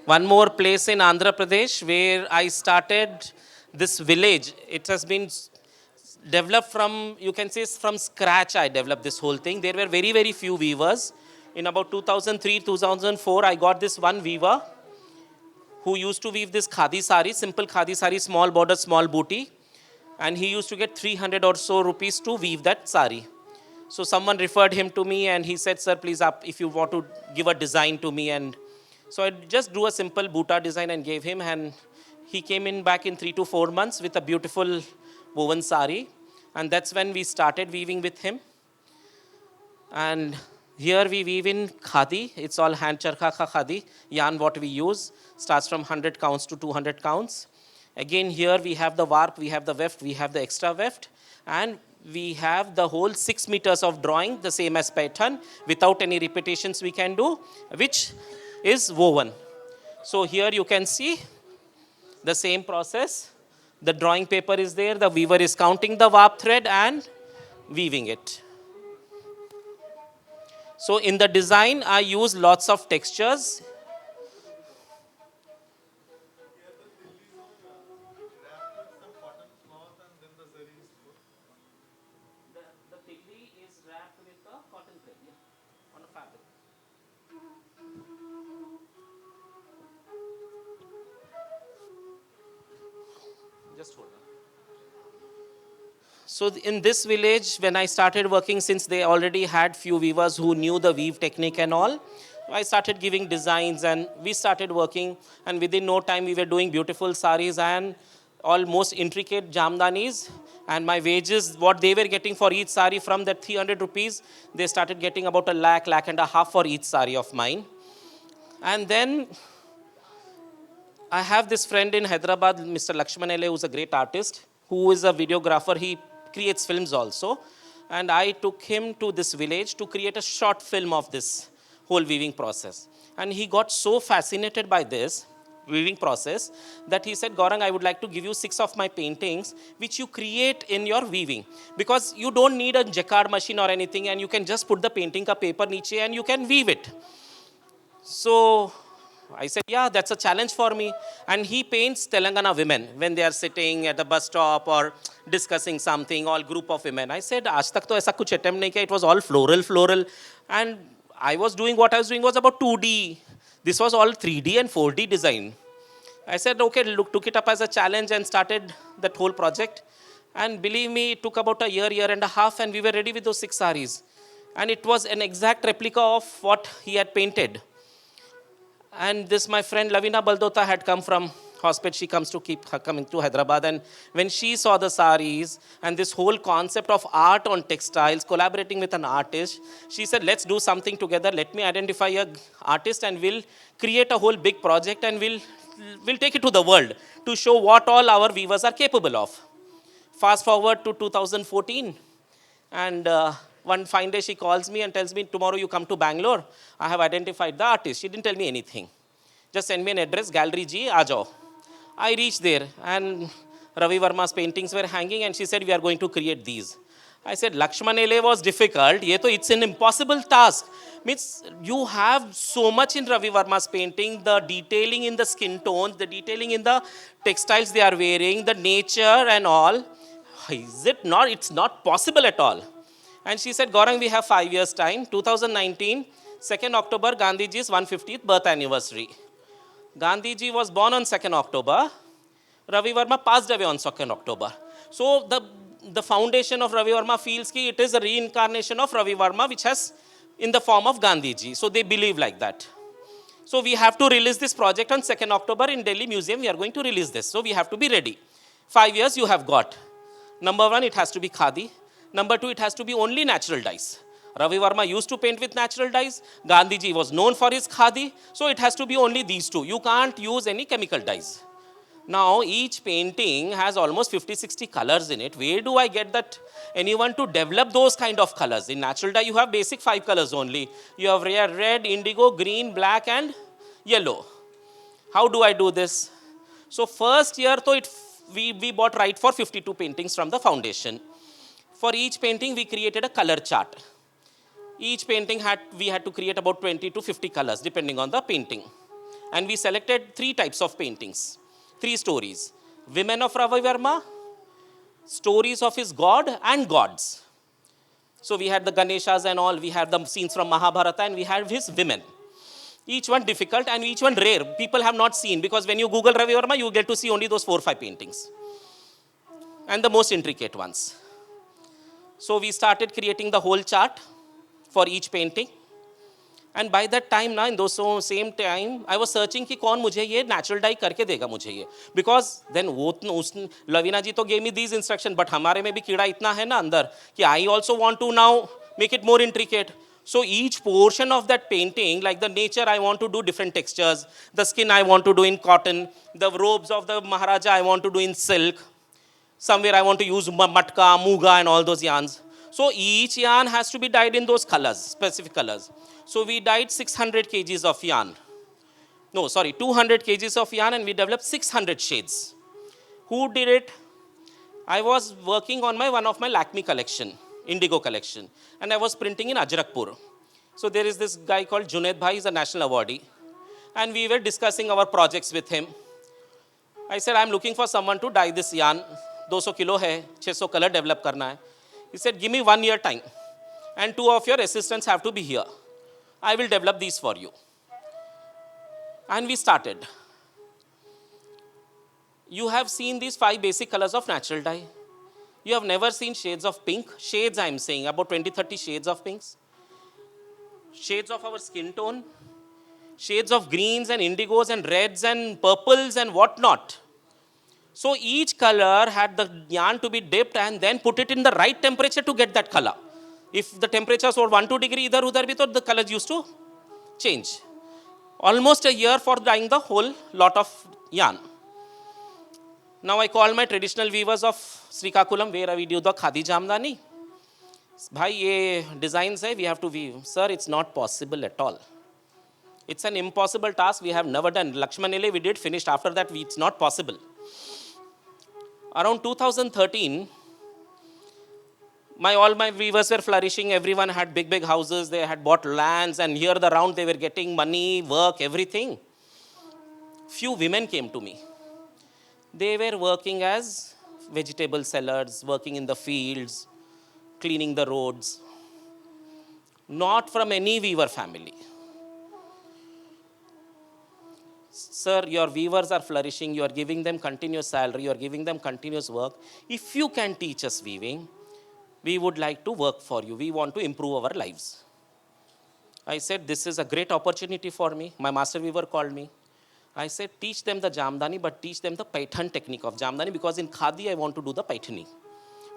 S2: One more place in Andhra Pradesh where I started this village. It has been developed from, you can say from scratch I developed this whole thing. There were very, very few weavers. In about 2003, 2004, I got this one weaver who used to weave this khadi sari, simple khadi sari, small border, small booty. And he used to get 300 or so rupees to weave that sari. So someone referred him to me and he said, sir, please up if you want to give a design to me. And so I just drew a simple buta design and gave him, and he came in back in 3 to 4 months with a beautiful woven sari. And that's when we started weaving with him. And here we weave in khadi. It's all hand charkha khadi. Yarn what we use starts from 100 counts to 200 counts. Again, here we have the warp, we have the weft, we have the extra weft. And we have the whole 6 meters of drawing, the same as pattern, without any repetitions we can do, which is woven. So here you can see the same process. The drawing paper is there, the weaver is counting the warp thread and weaving it. So in the design, I use lots of textures. The tigri is wrapped with a cotton thread, yeah, on a fabric. Just hold on. So in this village, when I started working, since they already had few weavers who knew the weave technique and all, I started giving designs and we started working, and within no time we were doing beautiful saris and almost intricate jamdanis. And my wages, what they were getting for each sari from that 300 rupees, they started getting about a lakh and a half for each sari of mine. And then I have this friend in Hyderabad, Mr. Lakshman Ele, who's a great artist, who is a videographer. He creates films also. And I took him to this village to create a short film of this whole weaving process. And he got so fascinated by this weaving process that he said, Gaurang, I would like to give you 6 of my paintings which you create in your weaving, because you don't need a jacquard machine or anything, and you can just put the painting ka paper niche and you can weave it. So I said, yeah, that's a challenge for me. And he paints Telangana women when they are sitting at the bus stop or discussing something, all group of women. I said, aaj tak to aisa kuch attempt nahi kiya. It was all floral. And I was doing, what I was doing was about 2D. This was all 3D and 4D design. I said, okay, took it up as a challenge and started that whole project. And believe me, it took about a year and a half, and we were ready with those 6 saris. And it was an exact replica of what he had painted. And this, my friend Lavina Baldota had come from hospital. She comes to keep coming to Hyderabad. And when she saw the saris and this whole concept of art on textiles, collaborating with an artist, she said, let's do something together. Let me identify an artist and we'll create a whole big project and we'll take it to the world to show what all our weavers are capable of. Fast forward to 2014. And one fine day she calls me and tells me, tomorrow you come to Bangalore. I have identified the artist. She didn't tell me anything. Just send me an address, Gallery G, aa I reached there and Ravi Verma's paintings were hanging, and she said, we are going to create these. I said, Lakshman Ele was difficult. It's an impossible task. Means you have so much in Ravi Verma's painting, the detailing in the skin tones, the detailing in the textiles they are wearing, the nature and all. Is it not? It's not possible at all. And she said, Gaurang, we have 5 years time. 2019, 2nd October, Gandhiji's 150th birth anniversary. Gandhiji was born on 2nd October. Ravi Verma passed away on 2nd October. So the foundation of Ravi Verma feels that it is a reincarnation of Ravi Verma, which has in the form of Gandhiji. So they believe like that. So we have to release this project on 2nd October in Delhi Museum. We are going to release this. So we have to be ready. 5 years you have got. Number 1, it has to be khadi. Number 2, it has to be only natural dyes. Ravi Verma used to paint with natural dyes. Gandhiji was known for his khadi. So it has to be only these 2. You can't use any chemical dyes. Now, each painting has almost 50-60 colors in it. Where do I get that anyone to develop those kind of colors? In natural dye, you have basic 5 colors only. You have red, indigo, green, black, and yellow. How do I do this? So first year, we bought right for 52 paintings from the foundation. For each painting, we created a color chart. Each painting we had to create about 20 to 50 colors, depending on the painting. And we selected 3 types of paintings, 3 stories. Women of Ravi Verma, stories of his god and gods. So we had the Ganeshas and all, we had the scenes from Mahabharata, and we had his women. Each one difficult and each one rare. People have not seen, because when you Google Ravi Verma, you get to see only those 4 or 5 paintings. And the most intricate ones. So we started creating the whole chart for each painting. And by that time now, in those same time, I was searching कि कौन मुझे ये natural dye करके देगा मुझे ये. Because then Lavina ji तो gave me these instructions, but हमारे में भी कीड़ा इतना है ना अंदर कि I also want to now make it more intricate. So each portion of that painting, like the nature, I want to do different textures. The skin I want to do in cotton. The robes of the Maharaja I want to do in silk. Somewhere I want to use matka, muga and all those yarns. So each yarn has to be dyed in those colors, specific colors. So we dyed 600 kgs of yarn. No, sorry, 200 kgs of yarn, and we developed 600 shades. Who did it? I was working on one of my Lakme collection, Indigo collection, and I was printing in Ajrakpur. So there is this guy called Junaid Bhai, he's a national awardee, and we were discussing our projects with him. I said, I'm looking for someone to dye this yarn. 200 kilo hai, 600 color develop karna hai. He said, give me 1 year time, and 2 of your assistants have to be here. I will develop these for you. And we started. You have seen these 5 basic colors of natural dye. You have never seen shades of pink. Shades, I'm saying, about 20-30 shades of pinks. Shades of our skin tone. Shades of greens and indigos and reds and purples and whatnot. So each color had the yarn to be dipped and then put it in the right temperature to get that color. If the temperatures were 1-2 degree idhar udhar bhi, to the colors used to change. Almost a year for dyeing the whole lot of yarn. Now I call my traditional weavers of Srikakulam, where we do the khadi jamdani. Bhai, ye designs hai, we have to weave. Sir, it's not possible at all. It's an impossible task we have never done. Lakshmanile we did, finished. After that, it's not possible. Around 2013, all my weavers were flourishing. Everyone had big houses. They had bought lands, and here around they were getting money, work, everything. Few women came to me. They were working as vegetable sellers, working in the fields, cleaning the roads. Not from any weaver family. Sir, your weavers are flourishing. You are giving them continuous salary. You are giving them continuous work. If you can teach us weaving, we would like to work for you. We want to improve our lives. I said, this is a great opportunity for me. My master weaver called me. I said, teach them the jamdani, but teach them the paithan technique of jamdani, because in khadi I want to do the paithani.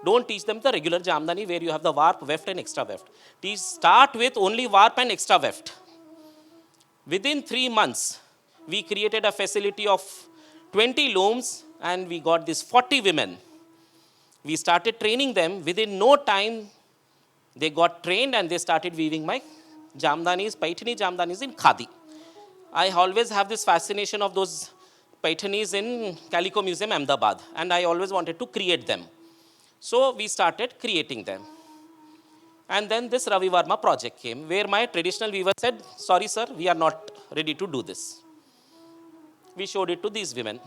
S2: Don't teach them the regular jamdani where you have the warp, weft and extra weft. Start with only warp and extra weft. Within 3 months, we created a facility of 20 looms, and we got these 40 women. We started training them. Within no time, they got trained and they started weaving my jamdanis, paithani jamdanis in khadi. I always have this fascination of those paithanis in Calico Museum, Ahmedabad, and I always wanted to create them. So we started creating them. And then this Ravi Verma project came, where my traditional weaver said, sorry sir, we are not ready to do this. We showed it to these women.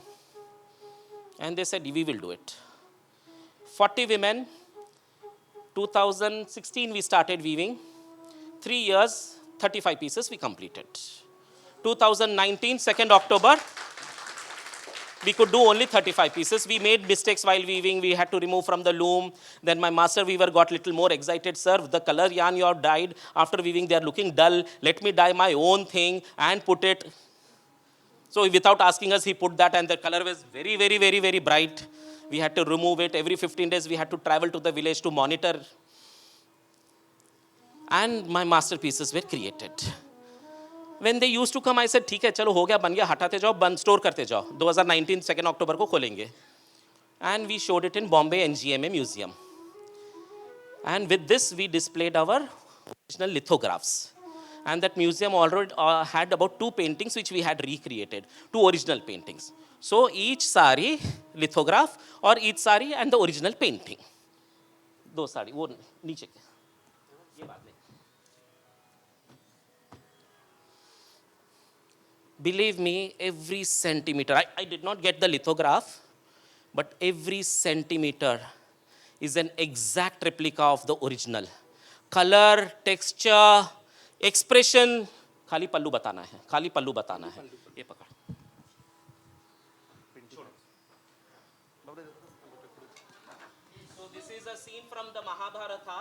S2: And they said, we will do it. 40 women, 2016 we started weaving. 3 years, 35 pieces we completed. 2019, 2nd October, we could do only 35 pieces. We made mistakes while weaving. We had to remove from the loom. Then my master weaver got a little more excited. Sir, the color yarn you have dyed, after weaving, they are looking dull. Let me dye my own thing and put it. So without asking us, he put that, and the color was very bright. We had to remove it. Every 15 days, we had to travel to the village to monitor. And my masterpieces were created. When they used to come, I said, ठीक है, चलो हो गया, बन गया, हटाते जाओ, बंद स्टोर करते जाओ. 2019 2nd October को खोलेंगे. And we showed it in Bombay NGMA Museum. And with this, we displayed our original lithographs. And that museum already had about 2 paintings which we had recreated, 2 original paintings. So each sari lithograph, or each sari and the original painting. 2 sari, वो नीचे के. ये बात नहीं. Believe me, every centimeter, I did not get the lithograph, but every centimeter is an exact replica of the original. Color, texture, expression, खाली पल्लू बताना है, खाली पल्लू बताना है. ये पकड़. So this is a scene from the Mahabharata.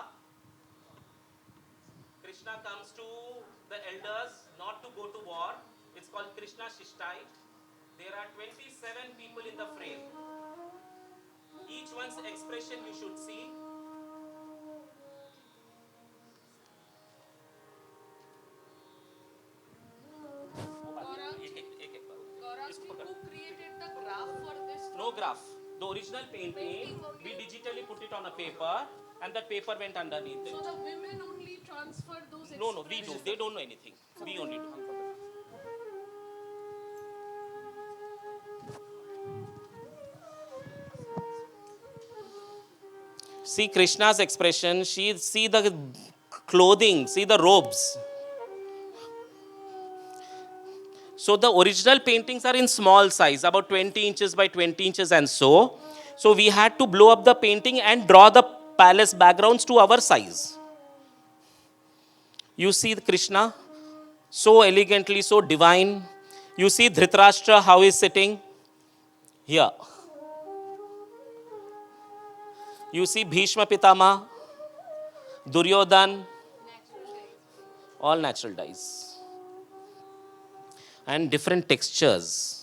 S2: Krishna comes to the elders not to go to war. It's called Krishna Shishtai. There are 27 people in the frame. Each one's expression you should see.
S3: Gaurang, who created the graph for this?
S2: No graph. The original painting, we digitally put it on a paper and that paper went underneath it.
S3: So the women only transferred those
S2: No, we do. They don't know anything. We only do. See Krishna's expression. See the clothing. See the robes. So the original paintings are in small size, about 20 inches by 20 inches and so. So we had to blow up the painting and draw the palace backgrounds to our size. You see Krishna so elegantly, so divine. You see Dhritarashtra how he is sitting here. You see Bhishma Pitama, Duryodhan, all natural dyes. And different textures.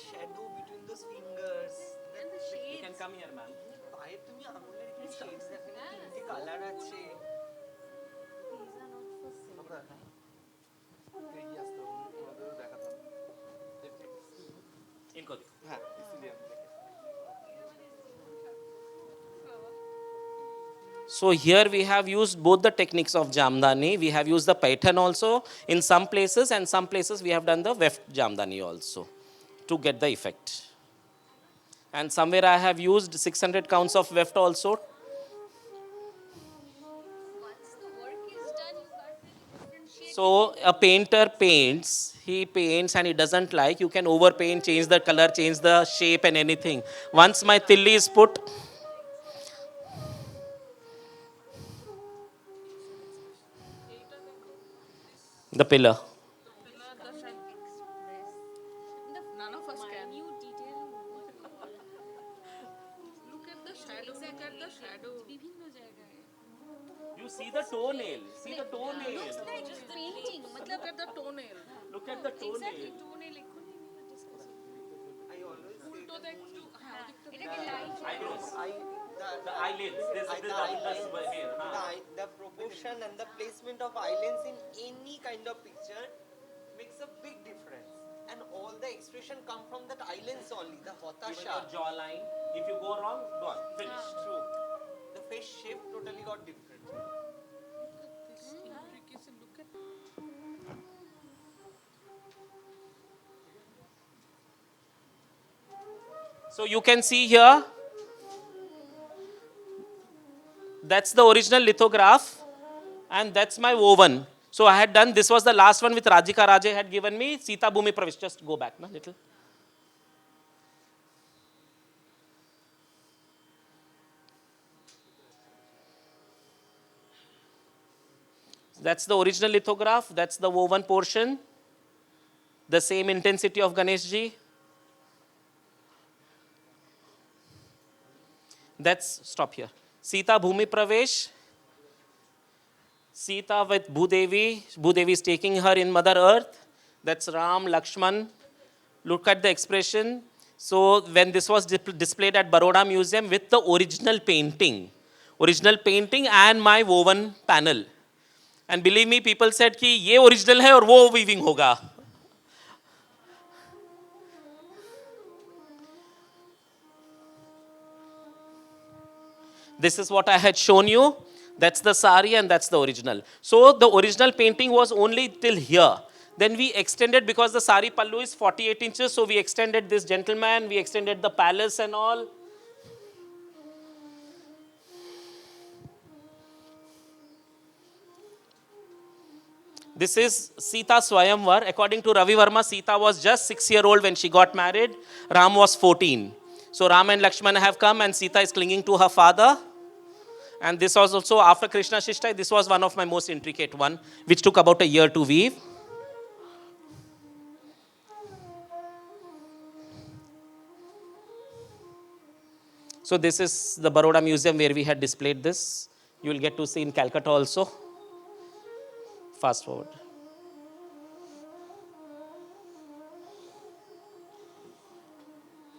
S4: Shadow between those fingers.
S3: and the
S2: You
S3: shades.
S2: can come here, man.
S4: পায়ে তুমি আঙুলের এখানে shades দেখো না, তিনটে colour আছে।
S2: इनको देखो.
S4: হ্যাঁ, इसलिए हम देखे।
S2: So here we have used both the techniques of Jamdani. We have used the pattern also in some places, and some places we have done the weft Jamdani also to get the effect. And somewhere I have used 600 counts of weft also.
S3: Once the work is done, you can't really differentiate.
S2: So a painter paints, he paints and he doesn't like, you can overpaint, change the color, change the shape and anything. Once my tilli is put, the pillar.
S3: None of us can. Look at the shadow. Look at the shadow.
S2: You see the toenail, see the toenail.
S3: Looks like just painting. Look at the toenail.
S2: Look at the toenail.
S4: I always say
S3: উল্টো
S4: that
S3: দেখছো হ্যাঁ
S2: Eyebrows. The eyelids. This
S4: the
S2: is the here.
S4: the proportion and the placement of eyelids in any kind of picture makes a big difference. And all the expression come from that eyelids only, the
S2: Even
S4: hotasha.
S2: your jawline. If you go wrong, gone. Finished.
S4: True. The face shape totally got different.
S3: this intricacy. Look at
S2: So you can see here, that's the original lithograph and that's my woven. So I had done, this was the last one with Rajika Raje had given me, Sita Bhumi Pravesh. Just go back na little. That's the original lithograph, that's the woven portion. The same intensity of Ganeshji. That's, stop here. Sita Bhumi Pravesh. Sita with Bhudevi. Bhudevi is taking her in Mother Earth. That's Ram, Lakshman. Look at the expression. So when this was displayed at Baroda Museum with the original painting and my woven panel. And believe me, people said कि ये original है और वो weaving होगा. This is what I had shown you. That's the sari and that's the original. So the original painting was only till here. Then we extended, because the sari pallu is 48 inches, so we extended this gentleman, we extended the palace and all. This is Sita Swayamvar. According to Ravi Verma, Sita was just 6-year-old when she got married. Ram was 14. So Ram and Lakshmana have come and Sita is clinging to her father. And this was also after Krishna Shishtai. This was one of my most intricate one, which took about a year to weave. So this is the Baroda Museum where we had displayed this. You will get to see in Calcutta also. Fast forward.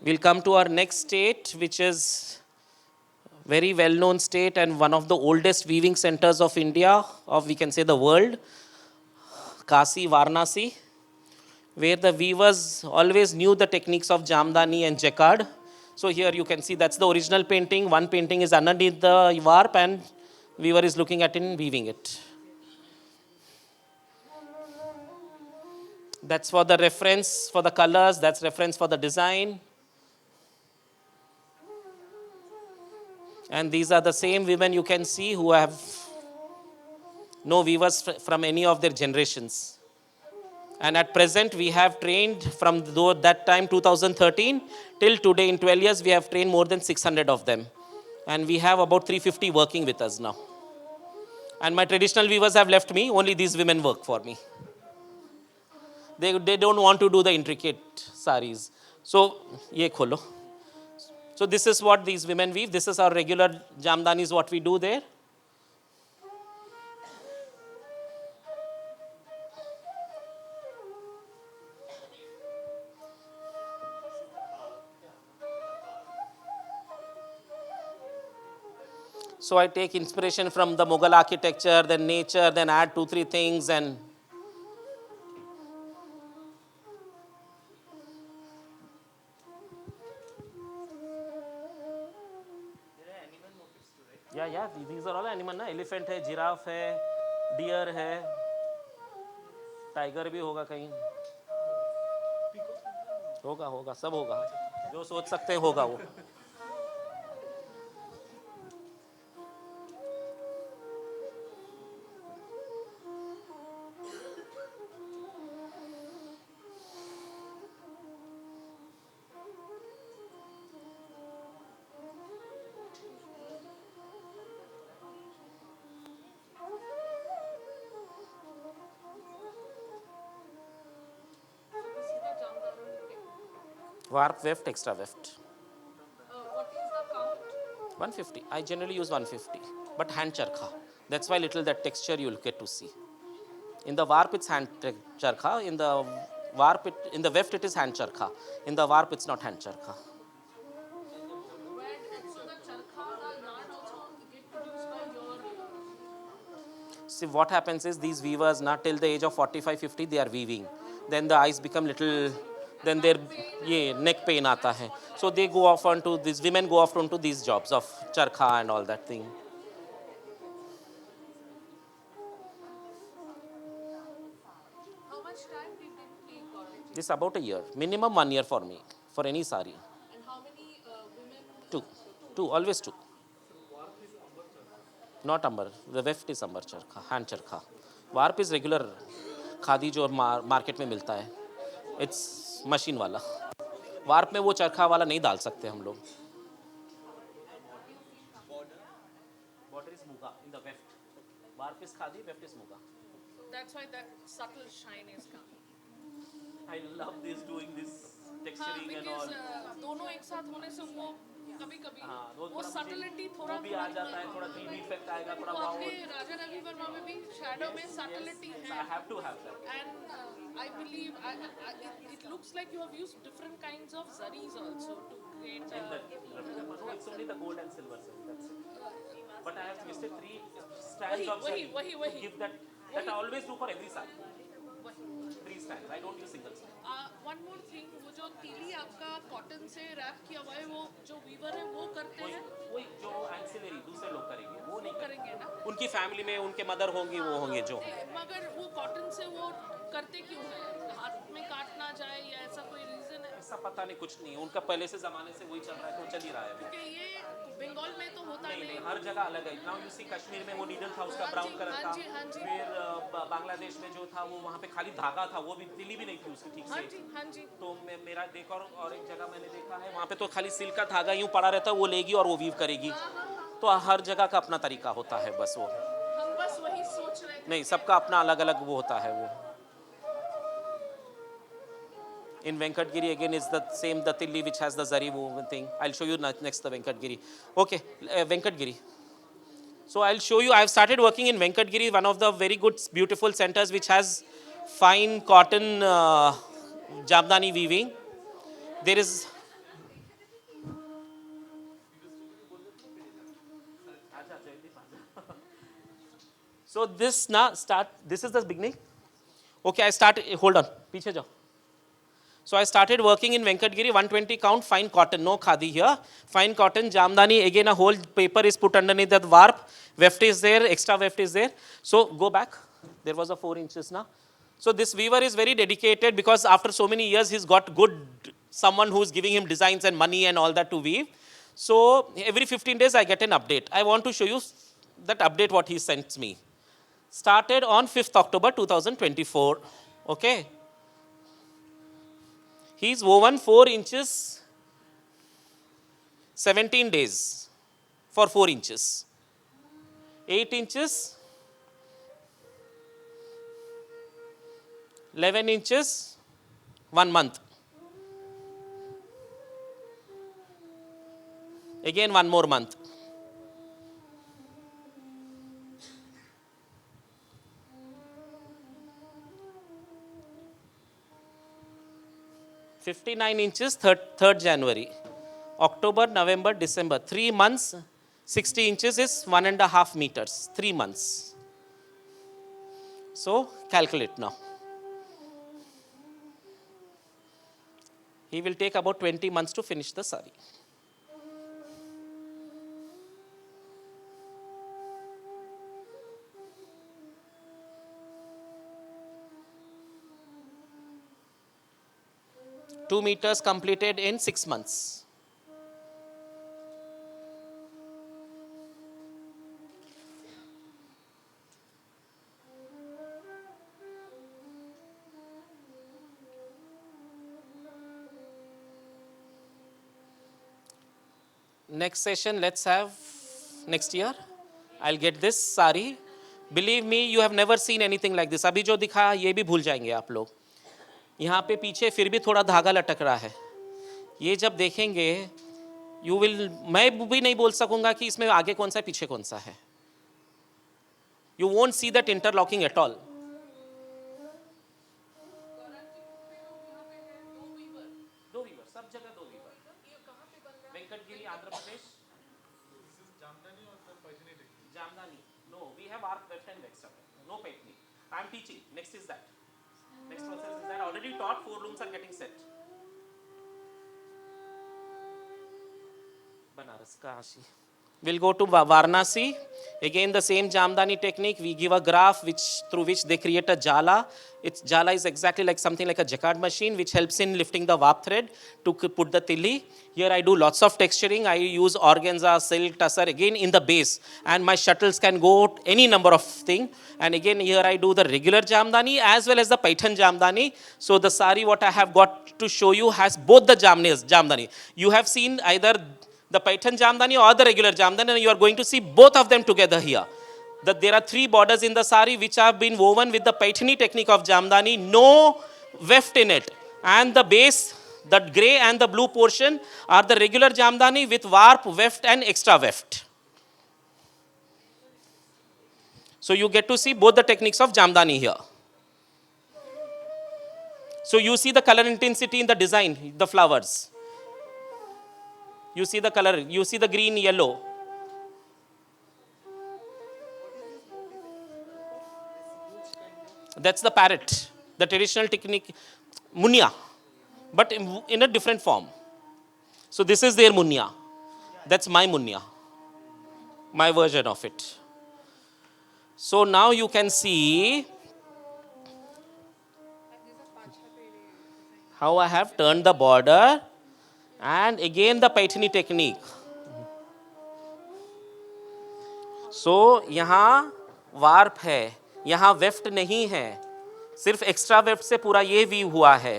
S2: We'll come to our next state, which is very well-known state and one of the oldest weaving centers of India, of we can say the world, Kasi, Varanasi, where the weavers always knew the techniques of Jamdani and Jacquard. So here you can see that's the original painting. One painting is underneath the warp and weaver is looking at it and weaving it. That's for the reference for the colors, that's reference for the design. And these are the same women you can see who have no weavers from any of their generations. And at present, we have trained from that time, 2013, till today in 12 years, we have trained more than 600 of them. And we have about 350 working with us now. And my traditional weavers have left me, only these women work for me. They don't want to do the intricate saris. So, ye kholo. So this is what these women weave. This is our regular jamdanis, what we do there. So I take inspiration from the Mughal architecture, then nature, then add 2-3 things and yeah, these are all animal ना. Elephant है, giraffe है, deer है, tiger भी होगा कहीं. होगा, सब होगा. जो सोच सकते हैं होगा वो. Warp weft, extra weft.
S3: What is the count?
S2: 150. I generally use 150, but hand charkha. That's why little that texture you'll get to see. In the warp it's hand charkha. In the in the weft it is hand charkha. In the warp it's not hand charkha.
S3: So the charkha, the yarn also get produced by your.
S2: See what happens is these weavers not till the age of 45-50 they are weaving. Then the eyes become little. Then their neck pain aata hai. So they go off onto these women go off onto these jobs of charkha and all that thing.
S3: How much time did it take, Gaurang?
S2: This is about a year, minimum 1 year for me, for any sari.
S3: And how many women?
S2: Two, always two. Not amber, the weft is amber charkha, hand charkha. Warp is regular khadi जो market में मिलता है. It's machine वाला. Warp में वो चरखा वाला नहीं डाल सकते हम लोग. Border is muga in the weft. Warp is khadi, weft is muga.
S3: That's why that subtle shine is coming.
S2: I love this doing this texturing and all.
S3: Because दोनों एक साथ होने से वो कभी-कभी वो
S2: थोड़ा
S3: subtlety थोड़ा
S2: भी आ जाता है, थोड़ा 3D इफेक्ट आएगा, थोड़ा
S3: तो
S2: वाव.
S3: आपके राजा रवि वर्मा में भी shadow में subtlety है.
S2: I have to have that.
S3: And I believe it looks like you have used different kinds of zaris also to create.
S2: No, it's only the gold and silver. That's it. But I have twisted 3 strands of zari to give that I always do for every sari. 3 strands. I don't use single strand.
S3: One more thing, वो जो तीली आपका cotton से rap किया हुआ है, वो जो वीवर है वो करते हैं,
S2: वही जो एंसिलरी दूसरे लोग करेंगे वो नहीं
S3: करेंगे ना?
S2: उनकी फैमिली में उनके मदर होंगी वो होंगे जो
S3: मगर वो कॉटन से वो करते क्यों है? हाथ में काट ना जाए या ऐसा कोई रीजन है?
S2: ऐसा पता नहीं, कुछ नहीं, उनका पहले से जमाने से वही चल रहा है तो चल ही रहा है अभी।
S3: क्योंकि ये बंगाल में तो होता नहीं।
S2: हर जगह अलग है। नाउ यू सी कश्मीर में वो नीडल था उसका ब्राउन कलर था,
S3: हाँ जी, हाँ जी।
S2: फिर बांग्लादेश में जो था वो वहाँ पे खाली धागा था, वो भी तिली भी नहीं थी उसकी ठीक
S3: हाँ
S2: से।
S3: जी, हाँ जी।
S2: तो मेरा देख और एक जगह मैंने देखा है वहाँ पे तो खाली सिल्क का धागा यूं पड़ा रहता है, वो लेगी और वो वीव करेगी। तो हर जगह का अपना तरीका होता है, बस वो
S3: हम बस वही सोच रहे थे।
S2: नहीं, सबका अपना अलग अलग वो होता है। वो in Venkatgiri again is the same, the tilli which has the zari woven thing. I'll show you next the Venkatgiri. Okay, Venkatgiri. So I'll show you, I've started working in Venkatgiri, one of the very good beautiful centers which has fine cotton jamdani weaving. There is so this this is the beginning. Okay, hold on, piche jao. So I started working in Venkatgiri, 120 count fine cotton, no khadi here. Fine cotton, jamdani, again a whole paper is put underneath that warp. Weft is there, extra weft is there. So go back, there was a 4 inches now. So this weaver is very dedicated because after so many years he's got someone who's giving him designs and money and all that to weave. So every 15 days I get an update. I want to show you that update what he sends me. Started on 5th October 2024, okay. He's woven 4 inches, 17 days for 4 inches. 8 inches, 11 inches, 1 month. Again 1 more month. (59 inches, 3rd January. October, November, December. 3 months, 60 inches is 1.5 meters. 3 months. So calculate now. He will take about 20 months to finish the sari. Two meters completed in 6 months. Next session, let's have next year. I'll get this sari. Believe me, you have never seen anything like this. अभी जो दिखा ये भी भूल जाएंगे आप लोग. यहाँ पे पीछे फिर भी थोड़ा धागा लटक रहा है. ये जब देखेंगे, you will, मैं भी नहीं बोल सकूंगा कि इसमें आगे कौन सा है पीछे कौन सा है. You won't see that interlocking at all. दो वीवर, सब जगह दो weaver. Venkatagiri, Andhra Pradesh. Jamdani. No, we have arc weft and extra. No painting. I am teaching. Next is that. Next process is that. Already taught, 4 looms are getting set. Banaras, Kashi. We'll go to Varanasi. Again, the same Jamdani technique. We give a graph through which they create a jala. Jala is exactly like something like a jacquard machine, which helps in lifting the warp thread to put the tilli. Here I do lots of texturing. I use organza, silk, tussar, again in the base. And my shuttles can go any number of things. And again, here I do the regular Jamdani as well as the Paithan Jamdani. So the sari what I have got to show you has both the Jamdani. You have seen either the Paithan Jamdani or the regular Jamdani, and you are going to see both of them together here. There are 3 borders in the sari which have been woven with the Paithani technique of Jamdani, no weft in it. And the base, the grey and the blue portion are the regular Jamdani with warp, weft and extra weft. So you get to see both the techniques of Jamdani here. So you see the color intensity in the design, the flowers. You see the color, you see the green, yellow. That's the parrot. the traditional technique, munya, but in a different form. So this is their munya. That's my munya, my version of it. So now you can see how I have turned the border, and again the Paithani technique. So यहाँ warp है, यहाँ weft नहीं है, सिर्फ extra weft से पूरा ये view हुआ है.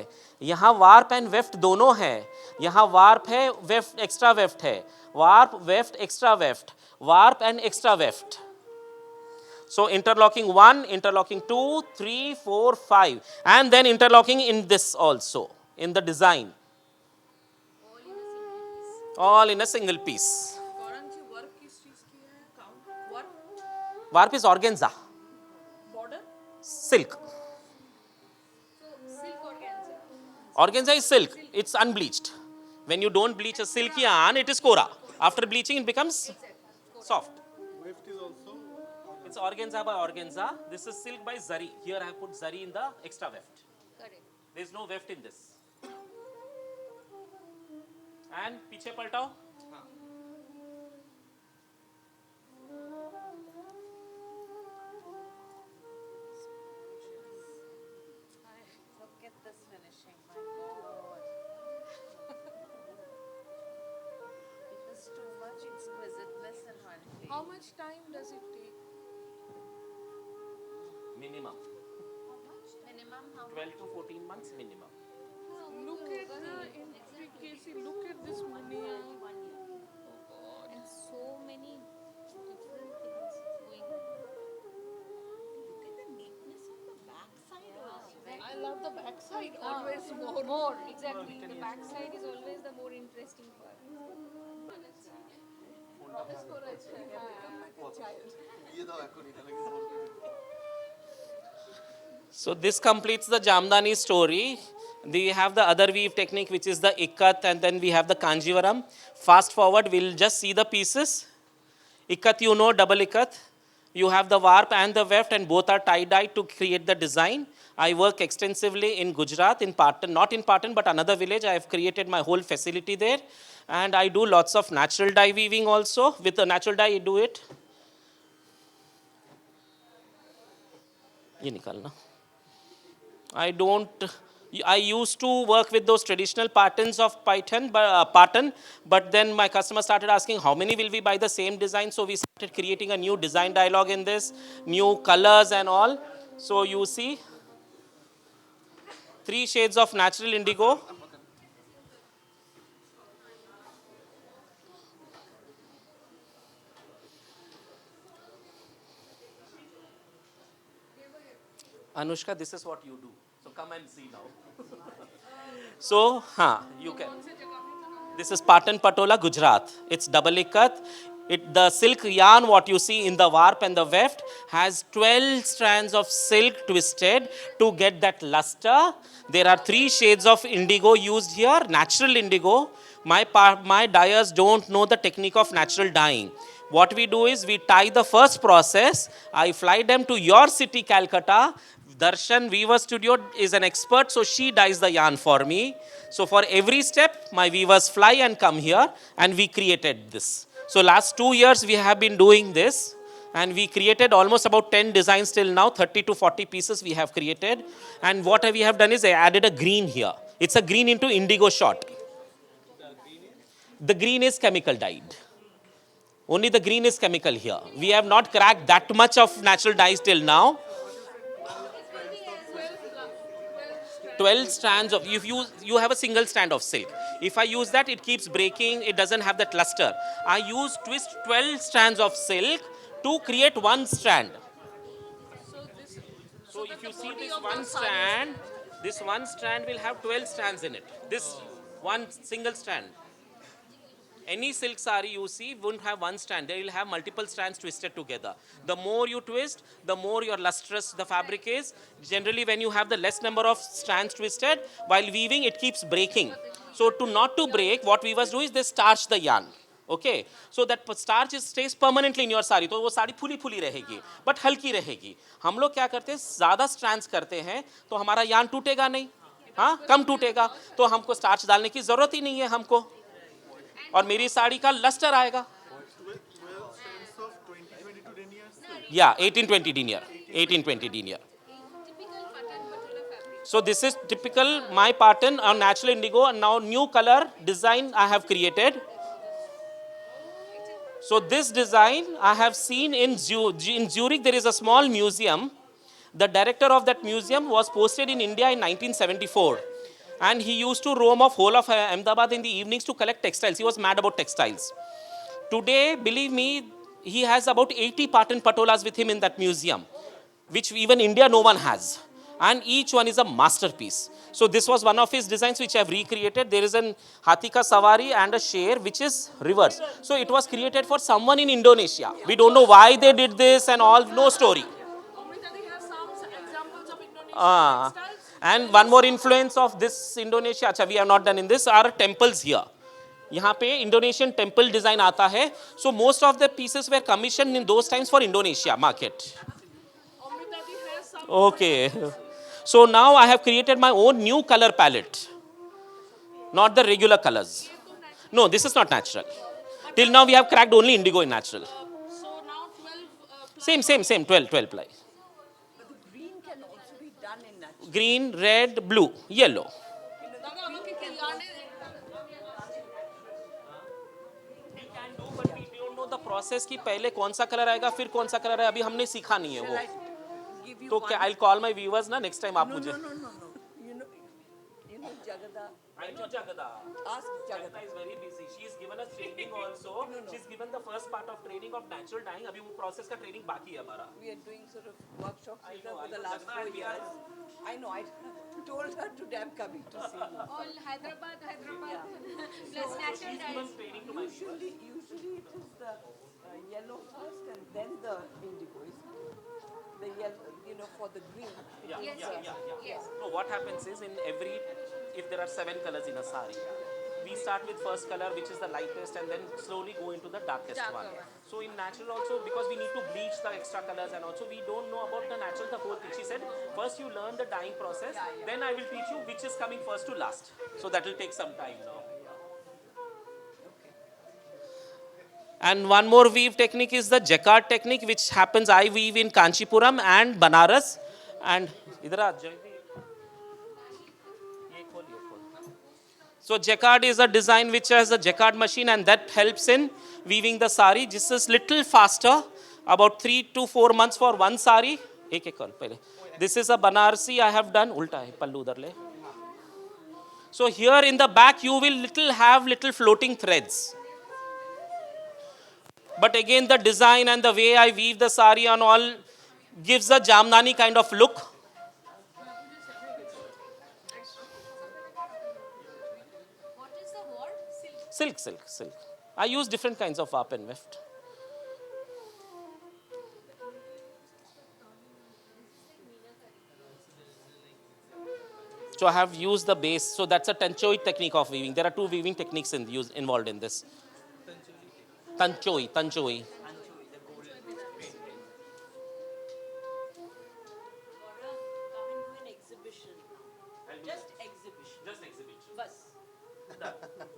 S2: यहाँ वार्प एंड वेफ्ट दोनों है. यहाँ वार्प है, वेफ्ट एक्स्ट्रा वेफ्ट है, warp weft extra weft, warp and extra weft. So interlocking 1, interlocking 2, 3, 4, 5, and then interlocking in this also, in the design. All in a single piece.
S3: Gaurang ji work किस चीज की है? काम work
S2: Warp is organza,
S3: border
S2: silk.
S3: Silk organza.
S2: Organza is silk, it's unbleached. When you don't bleach a silk yarn, it is kora. After bleaching, it becomes soft.
S5: Weft is also
S2: It's organza by organza. This is silk by zari. Here I have put zari in the extra weft.
S3: Correct.
S2: There is no weft in this. And पीछे पलटाओ.
S6: Look at this finishing, my God. It is too much exquisiteness in one place.
S3: How much time does it take?
S2: Minimum
S6: Minimum how
S2: 12 to 14 months minimum.
S3: Look at the intricacy. Look at this munia.
S6: and so many different things going on. Look at the neatness of the backside also.
S3: I love the backside always more.
S7: More, exactly. The backside is always the more interesting part.
S2: So this completes the Jamdani story. We have the other weave technique, which is the ikat, and then we have the kanjivaram. Fast forward, we'll just see the pieces. Ikat, you know, double ikat. You have the warp and the weft, and both are tie-dyed to create the design. I work extensively in Gujarat, in Patan, not in Patan, but another village. I have created my whole facility there. And I do lots of natural dye weaving also. With the natural dye, you do it. ये निकालना. I used to work with those traditional patterns of Patan, but then my customer started asking how many will we buy the same design, so we started creating a new design dialogue in this, new colors and all. So you see, 3 shades of natural indigo. Anushka, this is what you do. So come and see now. So, you can. This is Patan Patola, Gujarat. It's double ikat. The silk yarn, what you see in the warp and the weft, has 12 strands of silk twisted to get that luster. There are 3 shades of indigo used here, natural indigo. My dyers don't know the technique of natural dyeing. What we do is we tie the first process. I fly them to your city, Calcutta. Darshan Weaver Studio is an expert, so she dyes the yarn for me. So for every step, my weavers fly and come here, and we created this. So last 2 years, we have been doing this, and we created almost about 10 designs till now, 30 to 40 pieces we have created. And what we have done is I added a green here. It's a green into indigo shot. The green is chemical dyed. Only the green is chemical here. We have not cracked that much of natural dyes till now. 12 strands of, if you have a single strand of silk. If I use that, it keeps breaking, it doesn't have that luster. I twist 12 strands of silk to create one strand. So if you see this one strand will have 12 strands in it. This one single strand. Any silk sari you see won't have one strand. They will have multiple strands twisted together. The more you twist, the more your lustrous the fabric is. Generally, when you have the less number of strands twisted, while weaving, it keeps breaking. So not to break, what weavers do is they starch the yarn. Okay, so that starch stage permanently in your sari, तो वो sari fully fully रहेगी but हल्की रहेगी. हम लोग क्या करते हैं, ज़्यादा स्ट्रैंड्स करते हैं तो हमारा यान टूटेगा नहीं, हाँ कम टूटेगा, तो हमको स्टार्च डालने की ज़रूरत ही नहीं है हमको, और मेरी साड़ी का लस्टर आएगा. या 1820 denier, 1820 denier.
S7: Typical pattern patola fabric.
S2: So this is typical my pattern on natural indigo, and now new color design I have created. So this design I have seen in Zurich. There is a small museum. The director of that museum was posted in India in 1974. And he used to roam off whole of Ahmedabad in the evenings to collect textiles. He was mad about textiles. Today, believe me, he has about 80 pattern patolas with him in that museum, which even India no one has. And each one is a masterpiece. So this was one of his designs which I have recreated. There is an Hatika Savari and a Sher which is reverse. So it was created for someone in Indonesia. We don't know why they did this and all, no story.
S3: Amrita, they have some examples of Indonesian
S2: Ah,
S3: textiles.
S2: and one more influence of this Indonesia, अच्छा we have not done in this, are temples here. यहाँ पे Indonesian temple design आता है. So most of the pieces were commissioned in those times for Indonesia market.
S3: Amrita, they have some.
S2: Okay. So now I have created my own new color palette. Not the regular colors. No, this is not natural. Till now we have cracked only indigo in natural.
S3: So now 12
S2: Same, 12 ply.
S6: But the green can also be done in natural.
S2: Green, red, blue, yellow.
S3: दादा আমাকে কি yarn
S2: We can do, but we don't know the process कि पहले कौन सा colour आएगा फिर कौन सा कलर है, अभी हमने सीखा नहीं है वो.
S6: Give you
S2: तो क्या I'll call my viewers ना next time आप
S6: no,
S2: मुझे.
S6: no, no, no, no. You know Jagada.
S2: I know Jagada.
S6: Ask Jagada.
S2: Jagada is very busy. She's given us training also. She's given the first part of training of natural dyeing. अभी वो process का training बाकी है हमारा.
S6: We are doing sort of workshops with her
S2: know,
S6: for the
S2: I know,
S6: last
S2: Jagada,
S6: 4
S2: we are-
S6: years. I know. I told her to damn coming to see you.
S7: All Hyderabad,
S6: Yeah.
S7: plus natural
S2: She's
S7: dyes.
S2: given training to my viewers.
S6: Usually it is the yellow first and then the indigo. The yellow, for the green.
S7: Yes, yes.
S2: So what happens is if there are 7 colors in a sari, we start with first color which is the lightest and then slowly go into the darkest one. So in natural also, because we need to bleach the extra colors and also we don't know about the natural, the whole thing. She said, first you learn the dyeing process, then I will teach you which is coming first to last. So that will take some time now. And one more weave technique is the jacquard technique, which happens I weave in Kanchipuram and Banaras. And idhar aa Jaydeep. Ye khol, ye khol. So jacquard is a design which has a jacquard machine and that helps in weaving the sari. This is little faster, about 3 to 4 months for one sari. Ek ek kar pehle. This is a Banarsi I have done. Ulta hai, pallu udhar le. So here in the back you will have little floating threads. But again, the design and the way I weave the sari and all gives a Jamnani kind of look.
S7: What is the word?
S2: Silk. I use different kinds of warp and weft. So I have used the base. So that's a Tanchoi technique of weaving. There are 2 weaving techniques involved in this. Tanchoi.
S1: Gaurang, come and do an exhibition now. Just exhibition.
S2: Just exhibition.
S1: Bas.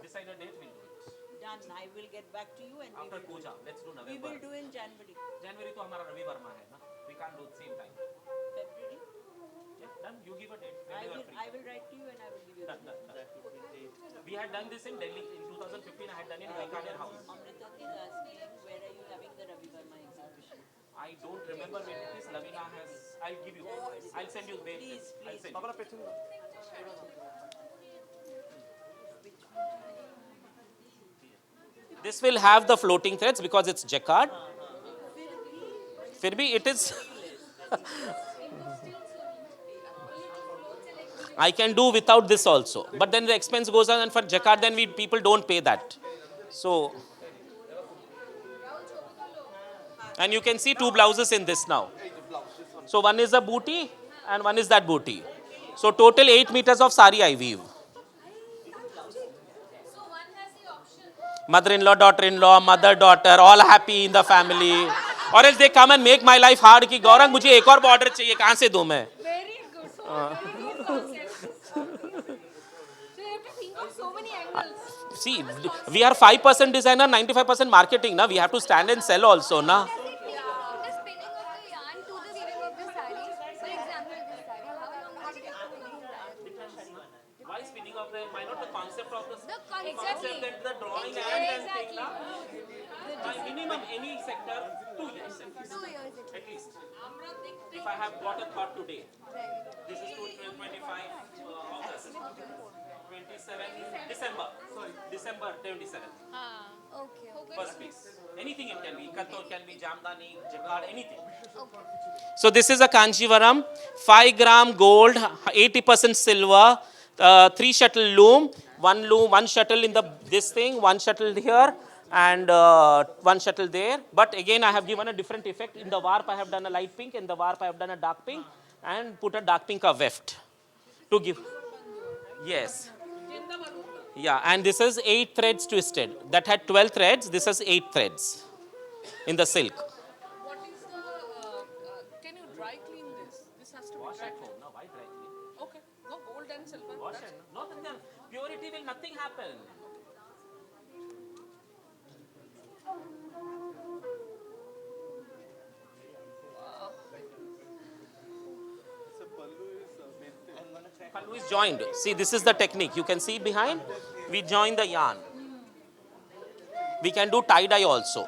S2: Decide a date, we'll do it.
S1: Done. I will get back to you and
S2: After puja, let's do
S1: we
S2: November.
S1: will do in January.
S2: January to हमारा रवि वर्मा है ना. We can't do it same time.
S1: February.
S2: Yeah, done. You give a date. When
S1: I
S2: you are
S1: will,
S2: free.
S1: I will write to you and I will give you a
S2: Done. We had done this in Delhi in 2015. I had done it in Vaikaner House.
S1: Amrita is asking, where are you having the Ravi Verma exhibition?
S2: I don't remember when it is. Lavina has. I'll give you. I'll send you.
S1: Please,
S2: I'll
S1: please.
S2: send you. This will have the floating threads because it's jacquard. फिर भी it is. I can do without this also, but then the expense goes on, and for jacquard, then people don't pay that. So, and you can see 2 blouses in this now. So one is a booty and one is that booty. So total 8 meters of sari I weave.
S7: So one has the option.
S2: Mother-in-law, daughter-in-law, mother, daughter, all happy in the family. Or else they come and make my life hard कि गौरंग मुझे एक और border चाहिए कहाँ से दूँ मैं?
S7: Very good. So very good concept. So you have to think of so many angles.
S2: See,
S7: This concept
S2: we are 5% designer, 95% marketing. Na, we have to stand and sell also. Na.
S7: Does it take from the spinning of the yarn to the weaving of the sari? For example, this sari. How long does it take to weave that?
S2: Why spinning of the? Why not the concept of the?
S7: The concept.
S2: That the drawing
S7: Exactly.
S2: minimum any sector 2 years
S7: 2 years
S2: at least. If I have got a thought today, this is 25 August, 27 December. Sorry, December 27.
S7: Okay.
S2: First piece. Anything it can be. Katto can be Jamdani, Jacquard, anything. So this is a Kanchivaram, 5 gram gold, 80% silver, 3 shuttle loom, one shuttle in the this thing, one shuttle here, and one shuttle there. But again, I have given a different effect. In the warp, I have done a light pink. In the warp, I have done a dark pink, and put a dark pink of weft to give. Yes. Yeah, and this is 8 threads twisted. That had 12 threads. This has 8 threads in the silk.
S3: What is the, can you dry clean this? This has to be dry clean.
S2: No, why dry clean?
S3: Okay. No, gold and silver.
S2: Wash
S3: That's-
S2: and not in the purity will nothing happen. Pallu is joined. See, this is the technique. You can see behind. We join the yarn. We can do tie-dye also.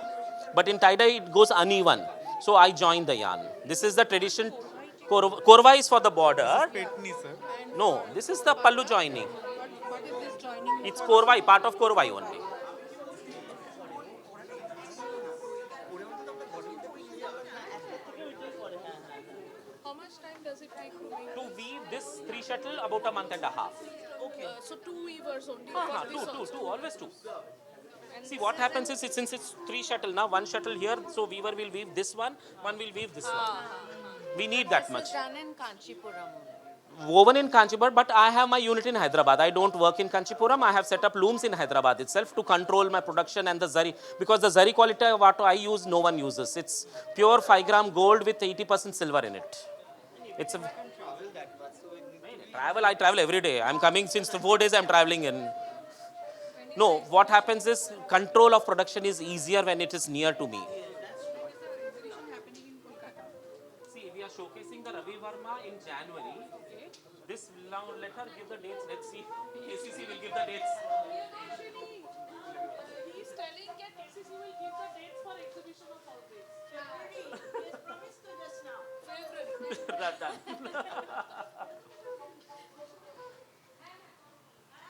S2: But in tie-dye, it goes uneven. So I join the yarn. This is the tradition. Korva is for the border. No, this is the pallu joining.
S3: What is this joining?
S2: It's korvai, part of korvai only.
S3: How much time does it take to make?
S2: To weave this 3 shuttle, about a month and a half.
S3: Okay. So 2 weavers only.
S2: Two, always two. See, what happens is, since it's 3 shuttle now, 1 shuttle here, so weaver will weave this one will weave this one. We need that much.
S6: Done in Kanchipuram.
S2: Woven in Kanchipuram, but I have my unit in Hyderabad. I don't work in Kanchipuram. I have set up looms in Hyderabad itself to control my production and the zari. Because the zari quality what I use, no one uses. It's pure 5 gram gold with 80% silver in it. It's a travel. I travel every day. I'm coming since 4 days. I'm traveling in. No, what happens is control of production is easier when it is near to me. See, we are showcasing the Ravi Verma in January. This now let her give the dates. Let's see. ACC will give the dates.
S3: He's telling that XCC will give the dates for exhibition of all this.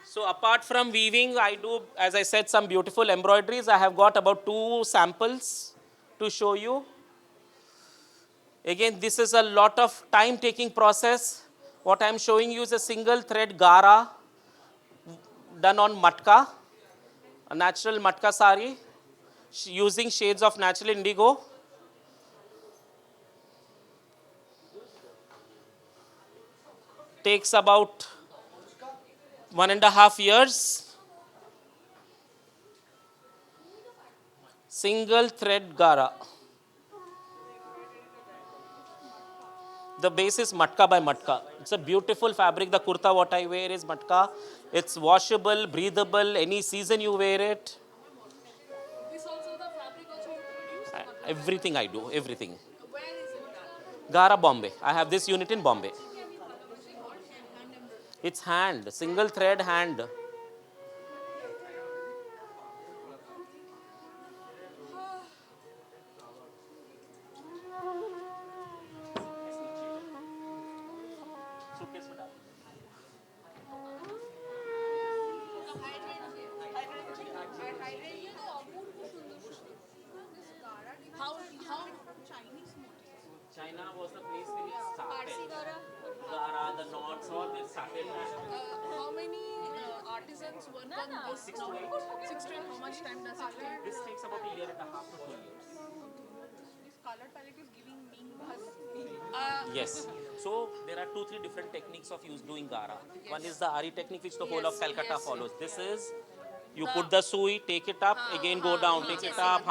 S2: So apart from weaving, I do, as I said, some beautiful embroideries. I have got about 2 samples to show you. Again, this is a lot of time-taking process. What I am showing you is a single thread gara done on matka, a natural matka sari, using shades of natural indigo. Takes about 1.5 years. Single thread gara. The base is matka by matka. It's a beautiful fabric. The kurta what I wear is matka. It's washable, breathable. Any season you wear it.
S3: This also the fabric also you produce?
S2: Everything I do, everything.
S3: Where is it done?
S2: Gara Bombay. I have this unit in Bombay. It's hand, single thread hand. China was the place where it started. Gara, the knots, all this started.
S3: How many artisans work on this?
S2: 6 to 8.
S3: 6 to 8. How much time does it take?
S2: This takes about 1.5 years to 2 years.
S3: This color palette is giving me buzz.
S2: Yes. So there are 2-3 different techniques of doing gara. One is the Ari technique, which the whole of Calcutta follows. This is You put the sui, take it up, again go down, take it up.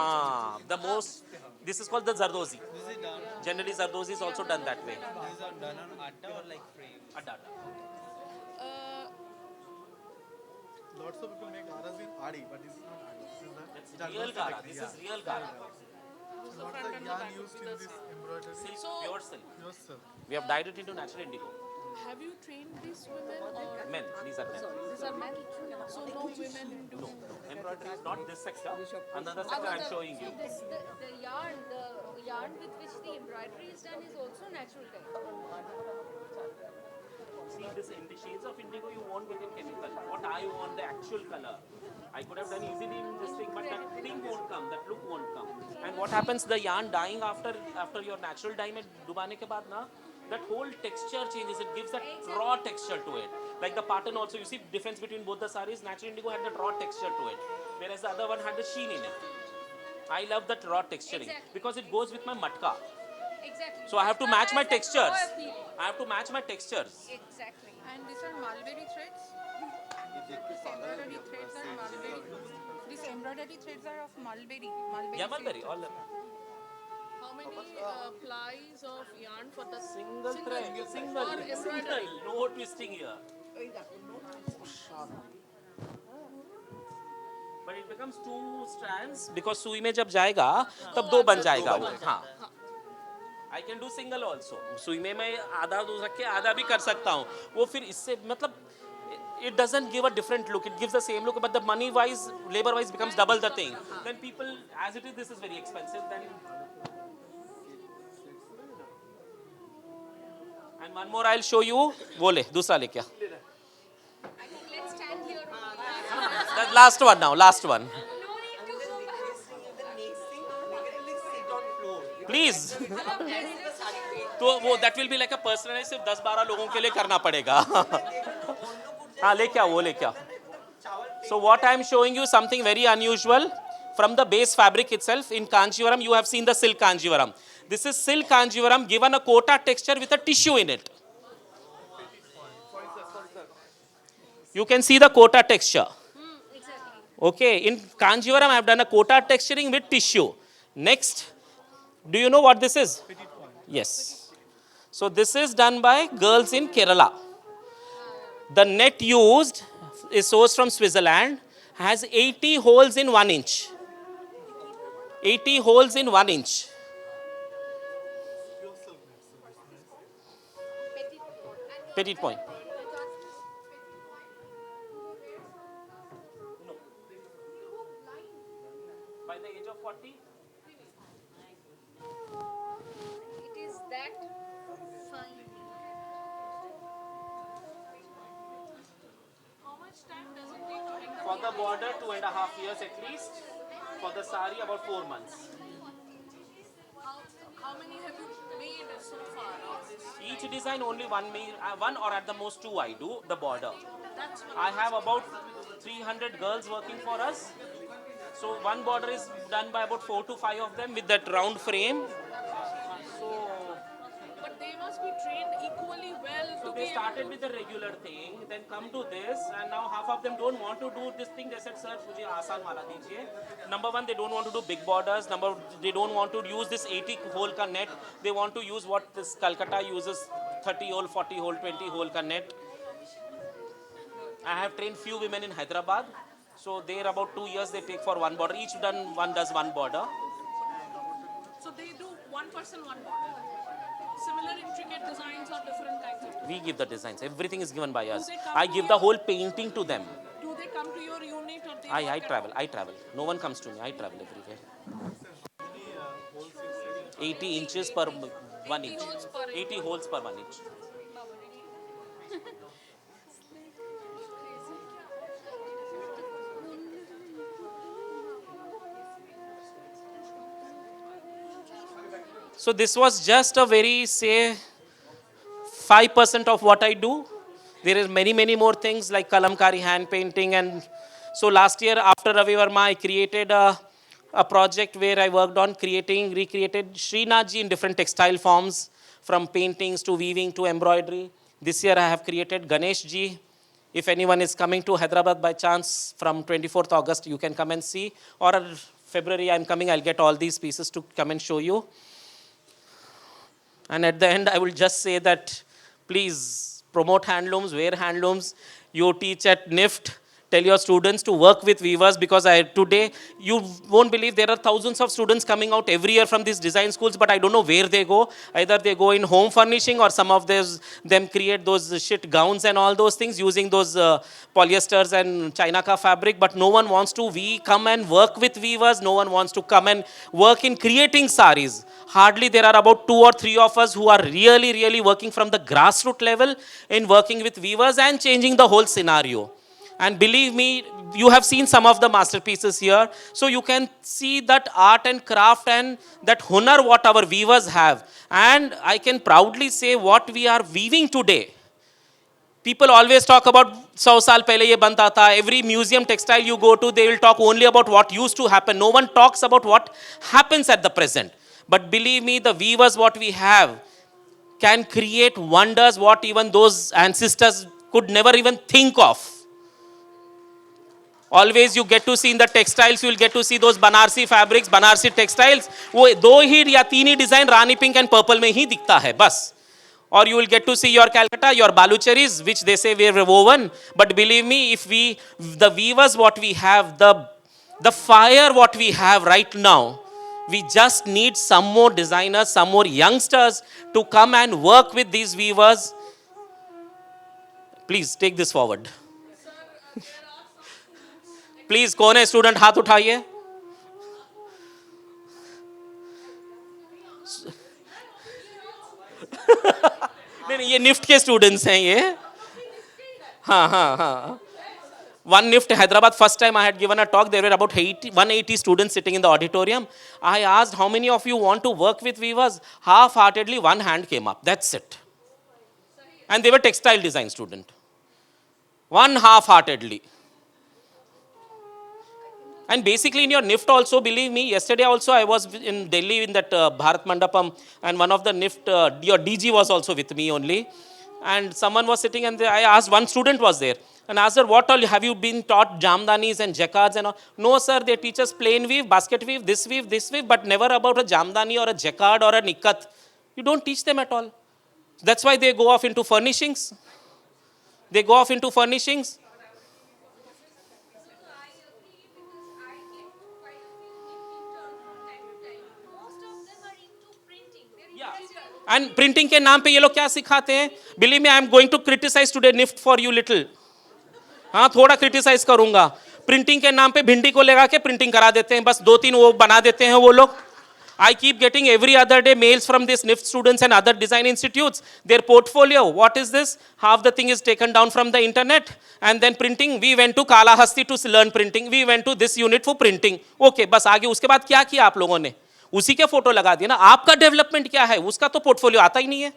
S2: The most, this is called the Zardozi.
S4: This is done.
S2: Generally, Zardozi is also done that way.
S4: These are done on atta or like frame.
S2: Adda.
S5: Lots of people make aras in Adi, but this is not Adi. This is the
S2: That's real gara. This is real gara.
S5: So what's the yarn used in this embroidery?
S2: Silk,
S3: So-
S2: pure silk.
S5: Yourself.
S2: We have dyed it into natural indigo.
S3: Have you trained these women or
S2: Men, these are men.
S3: these are men? So no women in
S2: No,
S3: doing
S2: embroidery is not this sector. Another sector I'm showing you.
S7: This, the yarn with which the embroidery is done is also natural dye.
S2: See, this in the shades of indigo you won't get in chemical. What I want, the actual color. I could have done easily in this thing, but that thing won't come, that look won't come. And what happens, the yarn dyeing after your natural dye mein dubane ke baad na, that whole texture changes. It gives that raw texture to it. Like the pattern also, you see difference between both the sarees. Natural indigo had that raw texture to it, whereas the other one had the sheen in it. I love that raw texturing because it goes with my matka.
S7: Exactly.
S2: So I have to match my
S7: Has that
S2: textures.
S7: raw appeal.
S2: I have to match my textures.
S7: Exactly.
S6: And these are mulberry threads. These embroidery threads are mulberry. These embroidery threads are of mulberry.
S2: Yeah, mulberry. All
S3: how many plies of yarn for the
S2: single thread. Single.
S3: or embroidery?
S2: No twisting here. But it becomes two strands because सुई में जब जाएगा तब दो बन जाएगा वो. हाँ. I can do single also. सुई में मैं आधा दो सके आधा भी कर सकता हूँ. वो फिर इससे मतलब it doesn't give a different look. It gives the same look, but the money wise, labor wise becomes double the thing. Then people, as it is, this is very expensive. Then. And one more I'll show you. वो ले दूसरा ले क्या?
S7: I think let's stand here.
S2: The last one now. Last one.
S7: No need to go back.
S4: The next thing, we can like sit on floor.
S2: Please.
S7: That's
S2: तो वो that will be like a personalized सिर्फ 10-12 लोगों के लिए करना पड़ेगा. हाँ ले क्या वो ले क्या. So what I am showing you something very unusual from the base fabric itself. In Kanjivaram you have seen the silk Kanjivaram. This is silk Kanjivaram given a kota texture with a tissue in it. You can see the kota texture.
S7: exactly.
S2: Okay, in Kanjivaram I have done a kota texturing with tissue. Next, do you know what this is? Yes. So this is done by girls in Kerala. The net used is sourced from Switzerland, has 80 holes in 1 inch. 80 holes in 1 inch. Petit point. No. By the age of 40?
S7: It is that fine.
S3: How much time does it take to make the
S2: For the border, 2.5 years at least. For the sari, about 4 months.
S3: how many have you made so far of this?
S2: Each design only one or at the most two I do, the border.
S3: That's what
S2: I have about 300 girls working for us. So one border is done by about 4 to 5 of them with that round frame. So
S3: but they must be trained equally well to
S2: they
S3: be
S2: started with the regular thing, then come to this, and now half of them don't want to do this thing. They said, sir, mujhe aasan wala dijiye. Number one, they don't want to do big borders. They don't want to use this 80 hole ka net. They want to use what this Calcutta uses, 30 hole, 40 hole, 20 hole ka net. I have trained few women in Hyderabad. So they're about 2 years they take for one border. Each one does one border.
S3: so they do one person one border. Similar intricate designs or different kinds of
S2: We give the designs. Everything is given by us.
S3: they come
S2: I
S3: to
S2: give the
S3: your-
S2: whole painting to them.
S3: do they come to your unit or they
S2: I
S3: work at
S2: travel.
S3: home?
S2: I travel. No one comes to me. I travel everywhere. 80 inches per 1 inch.
S3: holes per
S2: 80 holes per 1 inch. So this was just a very, say, 5% of what I do. There is many more things like kalamkari, hand painting. And so last year after Ravi Verma, I created a project where I worked on recreated Srinathji in different textile forms, from paintings to weaving to embroidery. This year I have created Ganeshji If anyone is coming to Hyderabad by chance from 24th August, you can come and see. Or February, I'm coming, I'll get all these pieces to come and show you. And at the end, I will just say that please promote handlooms, wear handlooms. You teach at NIFT. Tell your students to work with weavers, because today, you won't believe there are thousands of students coming out every year from these design schools, but I don't know where they go. Either they go in home furnishing, or some of them create those shit gowns and all those things using those polyesters and China ka fabric, but no one wants to come and work with weavers. No one wants to come and work in creating saris. Hardly there are about 2 or 3 of us who are really, really working from the grassroots level in working with weavers and changing the whole scenario. And believe me, you have seen some of the masterpieces here. So you can see that art and craft and that honor what our weavers have. And I can proudly say what we are weaving today. People always talk about 100 saal pehle ye banta tha. Every museum textile you go to, they will talk only about what used to happen. No one talks about what happens at the present. But believe me, the weavers what we have can create wonders what even those ancestors could never even think of. Always you get to see in the textiles, you will get to see those Banarsi fabrics, Banarsi textiles. वो दो ही या तीन ही design rani pink and purple में ही दिखता है बस. Or you will get to see your Calcutta, your Balucheris, which they say were woven. But believe me, if the weavers what we have, the fire what we have right now, we just need some more designers, some more youngsters to come and work with these weavers. Please take this forward. Please कौन है student, हाथ उठाइए. नहीं, ये NIFT के students हैं ये. हाँ हाँ हाँ. One NIFT Hyderabad, first time I had given a talk, there were about 180 students sitting in the auditorium. I asked, how many of you want to work with weavers? Half-heartedly, one hand came up. That's it. And they were textile design student. One half-heartedly. And basically in your NIFT also, believe me, yesterday also I was in Delhi in that Bharat Mandapam, and one of the NIFT, your DG was also with me only. And someone was sitting and I asked, one student was there. And asked her, what all have you been taught jamdanis and jacquards and all? No sir, they teach us plain weave, basket weave, this weave, but never about a jamdani or a jacquard or a nikat. You don't teach them at all. That's why they go off into furnishings. They go off into furnishings. And printing के नाम पे ये लोग क्या सिखाते हैं? Believe me, I am going to criticize today NIFT for you little. हाँ, थोड़ा criticize करूँगा. Printing के नाम पे भिंडी को लगा के printing करा देते हैं, बस 2-3 वो बना देते हैं वो लोग. I keep getting every other day mails from these NIFT students and other design institutes. Their portfolio, what is this? Half the thing is taken down from the internet. And then printing, we went to Kalahasti to learn printing. We went to this unit for printing. Okay, बस आगे उसके बाद क्या किया आप लोगों ने? उसी के फोटो लगा दिया ना. आपका डेवलपमेंट क्या है? उसका तो पोर्टफोलियो आता ही नहीं है.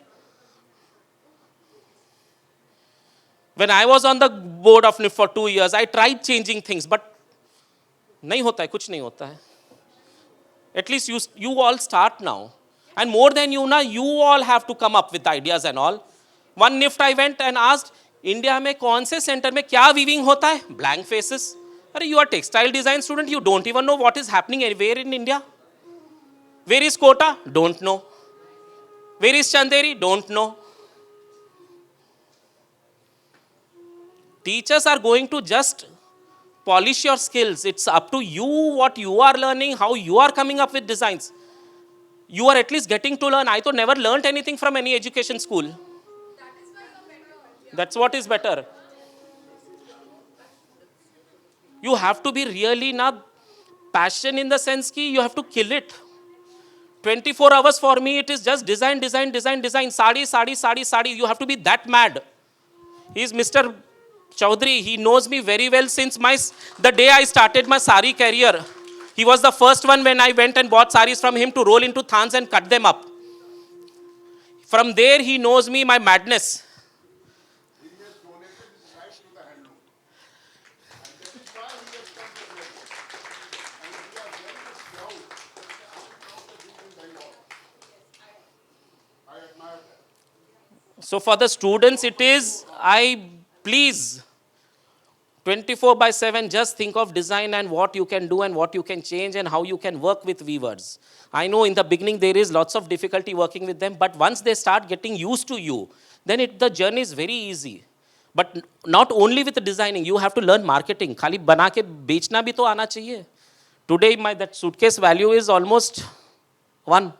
S2: When I was on the board of NIFT for 2 years, I tried changing things, but नहीं होता है, कुछ नहीं होता है. At least you all start now. And more than you now, you all have to come up with ideas and all. One NIFT I went and asked, India में कौन से सेंटर में क्या weaving होता है? Blank faces. अरे you are textile design student, you don't even know what is happening anywhere in India. Where is Kota? Don't know. Where is Chanderi? Don't know. Teachers are going to just polish your skills. It's up to you what you are learning, how you are coming up with designs. You are at least getting to learn. I never learnt anything from any education school. That's what is better. You have to be really passion in the sense ki you have to kill it. 24 hours for me, it is just design. Sari. You have to be that mad. He is Mr. Chaudhary. He knows me very well since the day I started my sari career. He was the first one when I went and bought saris from him to roll into thans and cut them up. From there, he knows me, my madness. So for the students, it is, please, 24/7, just think of design and what you can do and what you can change and how you can work with weavers. I know in the beginning there is lots of difficulty working with them, but once they start getting used to you, then the journey is very easy. But not only with the designing, you have to learn marketing. खाली बना के बेचना भी तो आना चाहिए. Today, that suitcase value is almost 1.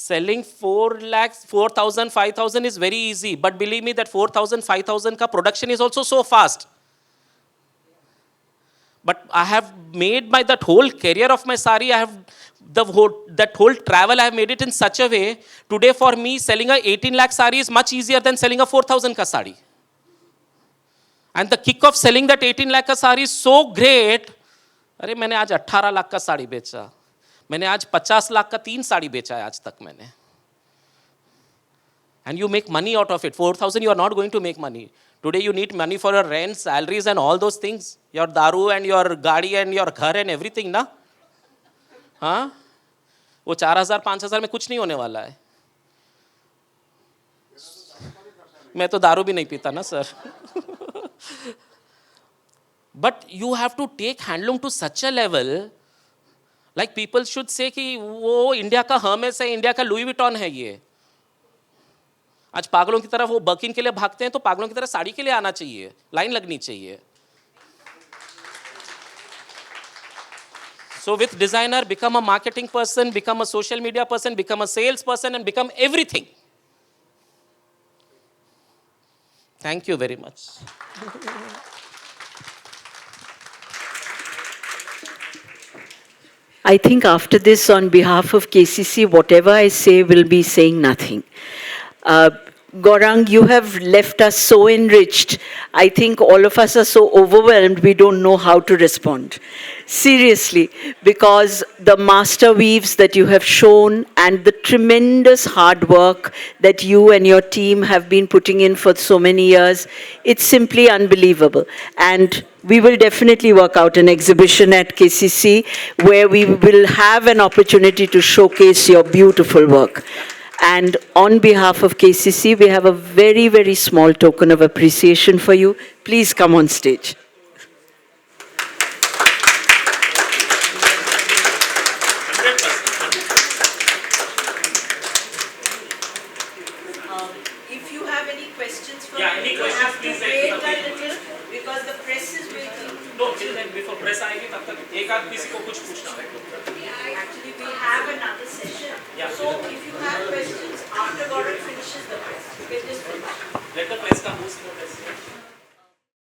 S2: Selling 4 lakhs, 4,000, 5,000 is very easy. But believe me that 4,000, 5,000 ka production is also so fast. But I have made that whole career of my sari, that whole travel, I have made it in such a way. Today for me, selling a 18 lakh sari is much easier than selling a 4,000 ka sari. And the kick of selling that 18 lakh ka sari is so great. अरे मैंने आज 18 लाख का साड़ी बेचा. मैंने आज 50 लाख का 3 साड़ी बेचा है आज तक मैंने. And you make money out of it. 4,000 you are not going to make money. Today you need money for your rent, salaries and all those things. Your daru and your gaadi and your ghar and everything ना. हाँ? वो 4,000, 5,000 में कुछ नहीं होने वाला है. मैं तो दारू भी नहीं पीता ना sir. But you have to take handloom to such a level. Like people should say कि वो इंडिया का हर्मेस है, इंडिया का लुई विटॉन है ये. आज पागलों की तरह वो बर्किन के लिए भागते हैं तो पागलों की तरह साड़ी के लिए आना चाहिए, लाइन लगनी चाहिए. So with designer, become a marketing person, become a social media person, become a sales person and become everything. Thank you very much.
S1: I think after this, on behalf of KCC, whatever I say will be saying nothing. Gaurang, you have left us so enriched. I think all of us are so overwhelmed, we don't know how to respond. Seriously, because the master weaves that you have shown and the tremendous hard work that you and your team have been putting in for so many years, it's simply unbelievable. And we will definitely work out an exhibition at KCC where we will have an opportunity to showcase your beautiful work. And on behalf of KCC, we have a very, very small token of appreciation for you. Please come on stage. If you have any questions for me, you have to wait a little because the press is waiting.
S2: No, till then before press आएगी तब तक एक आध किसी को कुछ पूछना है.
S1: Actually, we have another session.
S2: Yeah.
S1: So if you have questions after Gaurav finishes the press, you can just finish.
S2: Let the press come. Who's the press?